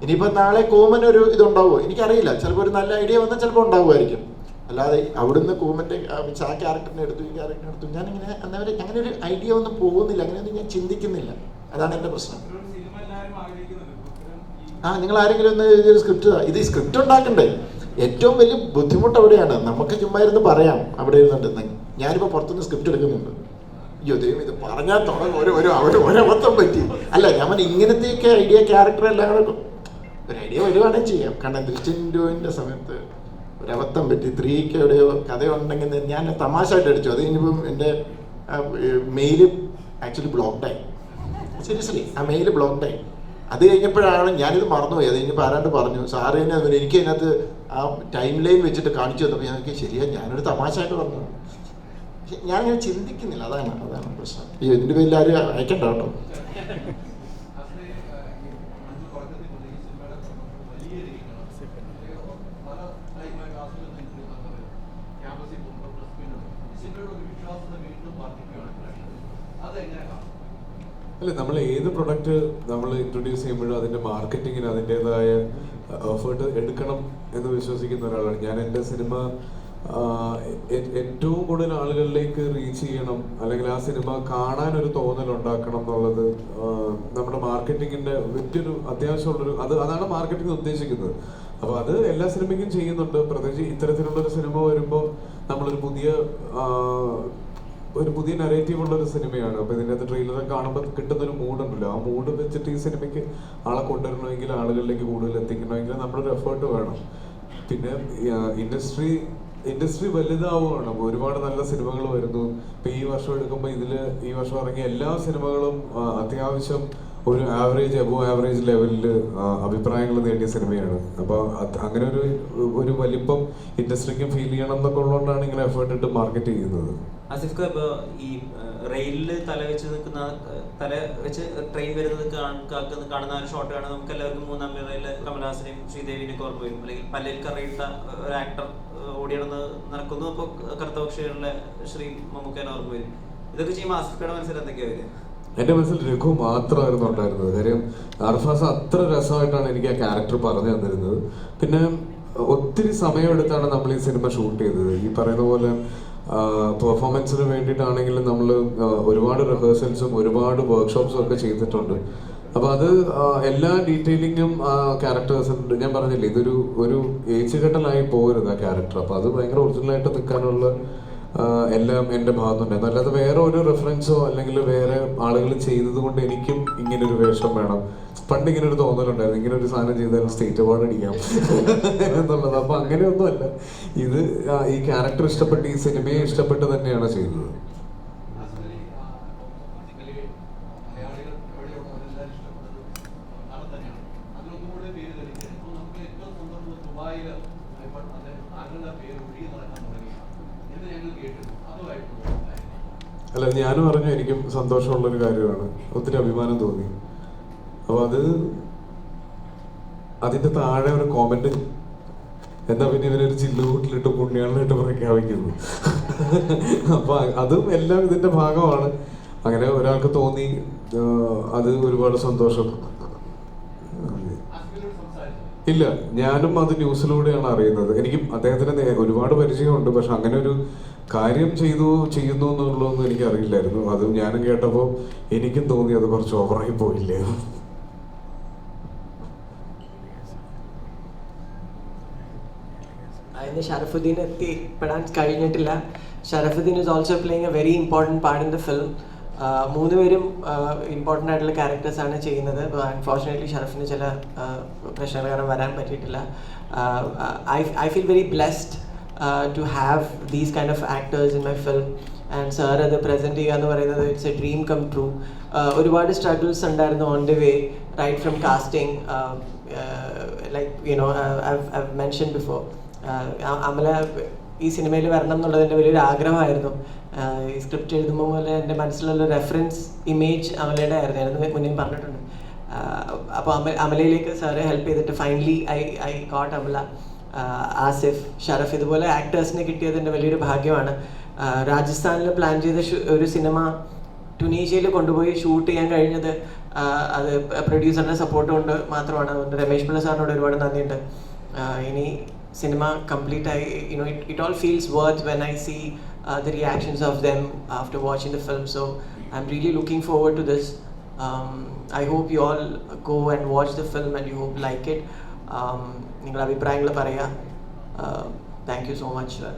A: ഇനിയിപ്പോൾ നാളെ കോമൻ ഒരു ഇതുണ്ടാവുമോ എനിക്കറിയില്ല. ചിലപ്പോൾ ഒരു നല്ല ഐഡിയ വന്നാൽ ചിലപ്പോൾ ഉണ്ടാവുമായിരിക്കും. അല്ലാതെ അവിടുന്ന് കൂമൻ്റെ ആ ക്യാരക്ടറിനെ എടുത്തു ഈ ക്യാരക്ടറിനെ എടുത്തു ഞാനിങ്ങനെ അന്നവരെ അങ്ങനെ ഒരു ഐഡിയ ഒന്നും പോകുന്നില്ല, അങ്ങനെയൊന്നും ഞാൻ ചിന്തിക്കുന്നില്ല. അതാണ് എൻ്റെ പ്രശ്നം. നിങ്ങൾ ആരെങ്കിലും ഒന്ന് എഴുതിയൊരു സ്ക്രിപ്റ്റ്, ഇത് സ്ക്രിപ്റ്റ് ഉണ്ടാക്കണ്ടേ? ഏറ്റവും വലിയ ബുദ്ധിമുട്ട് അവിടെയാണ്. നമുക്ക് ചുമ്മാ ഇരുന്ന് പറയാം അവിടെ ഇരുന്നുണ്ട്. ഞാനിപ്പോൾ പുറത്തുനിന്ന് സ്ക്രിപ്റ്റ് എടുക്കുന്നുണ്ട്. അയ്യോ ദൈവം ഇത് പറഞ്ഞാൽ തുടങ്ങും ഒരബദ്ധം പറ്റി. അല്ല ഞാൻ ഇങ്ങനത്തെയൊക്കെ ഐഡിയ ക്യാരക്ടർ എല്ലാം കൂടെ ഒരു ഐഡിയ വരുവാണെങ്കിൽ ചെയ്യാം. കാരണം ദൃശ്യം 2 സമയത്ത് ഒരബദ്ധം പറ്റി. 3 എവിടെയോ കഥയുണ്ടെങ്കിൽ ഞാൻ തമാശയായിട്ട് അടിച്ചു. അത് കഴിഞ്ഞപ്പം എൻ്റെ മെയില് ആക്ച്വലി ബ്ലോക്ക്ഡായി. സീരിയസ്ലി ആ മെയില് ബ്ലോക്ക്ഡായി. അത് കഴിഞ്ഞപ്പോഴാണ് ഞാനിത് മറന്നുപോയി. അത് കഴിഞ്ഞപ്പോൾ ആരാണ്ട് പറഞ്ഞു സാറ് തന്നെ എനിക്ക് അതിനകത്ത് ആ ടൈം ലൈൻ വെച്ചിട്ട് കാണിച്ചു തന്നപ്പോൾ ഞാൻ ശരിയാ ഞാനൊരു തമാശയായിട്ട് പറഞ്ഞു. ഞാനങ്ങനെ ചിന്തിക്കുന്നില്ല. അതാണ് പ്രശ്നം. ഇതിൻ്റെ പേരിൽ ആരും അയക്കണ്ട കേട്ടോ.
B: അല്ല, നമ്മൾ ഏത് പ്രൊഡക്റ്റ് നമ്മൾ ഇൻട്രൊഡ്യൂസ് ചെയ്യുമ്പോഴും അതിൻ്റെ മാർക്കറ്റിങ്ങിന് അതിൻ്റെതായ എഫേർട്ട് എടുക്കണം എന്ന് വിശ്വസിക്കുന്ന ഒരാളാണ് ഞാൻ. എൻ്റെ സിനിമ ഏറ്റവും കൂടുതൽ ആളുകളിലേക്ക് റീച്ച് ചെയ്യണം, അല്ലെങ്കിൽ ആ സിനിമ കാണാനൊരു തോന്നൽ ഉണ്ടാക്കണം എന്നുള്ളത് നമ്മുടെ മാർക്കറ്റിങ്ങിൻ്റെ വലിയൊരു അത്യാവശ്യമുള്ളൊരു അതാണ് മാർക്കറ്റിംഗ് ഉദ്ദേശിക്കുന്നത്. അപ്പോൾ അത് എല്ലാ സിനിമയ്ക്കും ചെയ്യുന്നുണ്ട്. പ്രത്യേകിച്ച് ഇത്തരത്തിലുള്ളൊരു സിനിമ വരുമ്പോൾ നമ്മളൊരു പുതിയ നരേറ്റീവ് ഉള്ളൊരു സിനിമയാണ്. അപ്പോൾ ഇതിൻ്റെ അകത്ത് ട്രെയിലറൊക്കെ കാണുമ്പോൾ കിട്ടുന്നൊരു മൂഡുണ്ടല്ലോ, ആ മൂഡ് വെച്ചിട്ട് ഈ സിനിമയ്ക്ക് ആളെ കൊണ്ടുവരണമെങ്കിൽ, ആളുകളിലേക്ക് കൂടുതൽ എത്തിക്കണമെങ്കിൽ നമ്മളൊരു എഫേർട്ട് വേണം. പിന്നെ ഇൻഡസ്ട്രി വലുതാവുകയാണ്. ഒരുപാട് നല്ല സിനിമകൾ വരുന്നു. ഇപ്പം ഈ വർഷം എടുക്കുമ്പോൾ ഈ വർഷം ഇറങ്ങിയ എല്ലാ സിനിമകളും അത്യാവശ്യം ഒരു എബോ ആവറേജ് ലെവലിൽ അഭിപ്രായങ്ങൾ നേടിയ സിനിമയാണ്. അപ്പോൾ അങ്ങനെ ഒരു വലിപ്പം ഇൻഡസ്ട്രിക്കും ഫീൽ ചെയ്യണം എന്നൊക്കെ ഉള്ളതുകൊണ്ടാണ് ഇങ്ങനെ എഫേർട്ട് ഇട്ട് മാർക്കറ്റ് ചെയ്യുന്നത്.
H: ആസിഫ് ഖാൻ, ഇപ്പോൾ ഈ റെയിലിൽ തല വെച്ച് ട്രെയിൻ വരുന്നത് കാണുന്ന ഒരു ഷോട്ടാണ് നമുക്ക് എല്ലാവർക്കും മൂന്നാം നിറയിൽ കമലഹാസനെയും ശ്രീദേവിനെയൊക്കെ ഓർമ്മ വരും. അല്ലെങ്കിൽ പല്ലിൽ കറയിട്ട ഒരു ആക്ടർ ഓടിയിടന്ന് നടക്കുന്നു. അപ്പോൾ കറുത്തപക്ഷികളിലെ ശ്രീ മമ്മൂക്കേനെ ഓർമ്മ വരും. ഇതൊക്കെ ചെയ്യുമ്പോൾ ആസിഫയുടെ മനസ്സിൽ എന്തൊക്കെയാ വരിക?
B: എൻ്റെ മനസ്സിൽ രഘു മാത്രമായിരുന്നു ഉണ്ടായിരുന്നത്. കാര്യം അർഫാസ് അത്ര രസമായിട്ടാണ് എനിക്ക് ആ ക്യാരക്ടർ പറഞ്ഞു തന്നിരുന്നത്. പിന്നെ ഒത്തിരി സമയമെടുത്താണ് നമ്മൾ ഈ സിനിമ ഷൂട്ട് ചെയ്തത്. ഈ പറയുന്ന പോലെ പെർഫോമൻസിന് വേണ്ടിയിട്ടാണെങ്കിലും നമ്മൾ ഒരുപാട് റിഹേഴ്സൽസും ഒരുപാട് വർക്ക്ഷോപ്സും ഒക്കെ ചെയ്തിട്ടുണ്ട്. അപ്പോൾ അത് എല്ലാ ഡീറ്റെയിലിങ്ങും ആ ക്യാരക്ടേഴ്സുണ്ട്. ഞാൻ പറഞ്ഞില്ലേ, ഒരു ഏജ് കെട്ടലായി പോകരുത് ആ ക്യാരക്ടർ. അപ്പോൾ അത് ഭയങ്കര ഒറിജിനലായിട്ട് നിൽക്കാനുള്ള എല്ലാം എൻ്റെ ഭാഗത്തുണ്ടായിരുന്നു. അല്ലാതെ വേറെ ഒരു റെഫറൻസോ അല്ലെങ്കിൽ വേറെ ആളുകൾ ചെയ്തത് കൊണ്ട് എനിക്കും ഇങ്ങനൊരു വേഷം വേണം. പണ്ട് ഇങ്ങനെ ഒരു തോന്നലുണ്ടായിരുന്നു, ഇങ്ങനെ ഒരു സാധനം ചെയ്താൽ സ്റ്റേറ്റ് അവാർഡ് അടിക്കാം എന്നുള്ളത്. അപ്പോൾ അങ്ങനെയൊന്നുമല്ല. ഇത് ഈ ക്യാരക്ടർ ഇഷ്ടപ്പെട്ട് ഈ സിനിമയെ ഇഷ്ടപ്പെട്ട് തന്നെയാണ് ചെയ്തത്. അല്ല, ഞാനും പറഞ്ഞു എനിക്കും സന്തോഷമുള്ളൊരു കാര്യമാണ്, ഒത്തിരി അഭിമാനം തോന്നി. അപ്പോൾ അതിൻ്റെ താഴെ ഒരു കോമൻറ്റ്, എന്താ പിന്നെ ഇവരൊരു ചില്ലുകൂട്ടിലിട്ട് പുണ്യാളിലിട്ട് പ്രഖ്യാപിക്കുന്നു. അപ്പോൾ അതും എല്ലാം ഇതിൻ്റെ ഭാഗമാണ്. അങ്ങനെ ഒരാൾക്ക് തോന്നി, അത് ഒരുപാട് സന്തോഷം. ഇല്ല, ഞാനും അത് ന്യൂസിലൂടെയാണ് അറിയുന്നത്. എനിക്കും അദ്ദേഹത്തിന് ഒരുപാട് പരിചയമുണ്ട്, പക്ഷെ അങ്ങനെ ഒരു കാര്യം ചെയ്യുന്നു എന്നുള്ളതൊന്നും എനിക്കറിയില്ലായിരുന്നു. അത് ഞാനും കേട്ടപ്പോൾ എനിക്കും തോന്നി അത് കുറച്ച് ഓവറായി പോയില്ലേ.
D: അതിന് ഷറഫുദ്ദീൻ എത്തിപ്പെടാൻ കഴിഞ്ഞിട്ടില്ല. Sharafudheen is also playing a very important part in the film. മൂന്നുപേരും ഇമ്പോർട്ടൻ്റ് ആയിട്ടുള്ള ക്യാരക്ടേഴ്സാണ് ചെയ്യുന്നത്. അൺഫോർച്ചുനേറ്റ്ലി ഷറഫിന് ചില പ്രശ്നങ്ങൾ കാരണം വരാൻ പറ്റിയിട്ടില്ല. I feel very blessed to have these kind of actors in my film, and sir അത് പ്രസൻറ്റ് ചെയ്യുക എന്ന് പറയുന്നത് it's a dream come true. ഒരുപാട് സ്ട്രഗിൾസ് ഉണ്ടായിരുന്നു on the way, right from casting, like you know I've mentioned before, Amala ഈ സിനിമയിൽ വരണം എന്നുള്ളത് എൻ്റെ വലിയൊരു ആഗ്രഹമായിരുന്നു. ഈ സ്ക്രിപ്റ്റ് എഴുതുമ്പോൾ പോലെ എൻ്റെ മനസ്സിലുള്ള റെഫറൻസ് ഇമേജ് അമലയുടെ ആയിരുന്നു, ഞാനത് മുന്നേ പറഞ്ഞിട്ടുണ്ട്. അപ്പോൾ അമലയിലേക്ക് സാറ് ഹെൽപ്പ് ചെയ്തിട്ട് finally I got Amala. Asif, Sharaf, ഇതുപോലെ ആക്ടേഴ്സിനെ കിട്ടിയത് എൻ്റെ വലിയൊരു ഭാഗ്യമാണ്. രാജസ്ഥാനിൽ പ്ലാൻ ചെയ്ത ഒരു സിനിമ ടുണീഷ്യയിൽ കൊണ്ടുപോയി ഷൂട്ട് ചെയ്യാൻ കഴിഞ്ഞത് അത് പ്രൊഡ്യൂസറിൻ്റെ സപ്പോർട്ട് കൊണ്ട് മാത്രമാണ്. അതുകൊണ്ട് രമേശ് പിള്ള സാറിനോട് ഒരുപാട് നന്ദിയുണ്ട്. ഇനി സിനിമ കംപ്ലീറ്റ് ആയി, you know it all feels worth when I see the reactions of them after watching the film. So I'm really looking forward to this. I hope you all go and watch the film and you hope like it. നിങ്ങളുടെ അഭിപ്രായങ്ങൾ പറയുക. Thank you so much.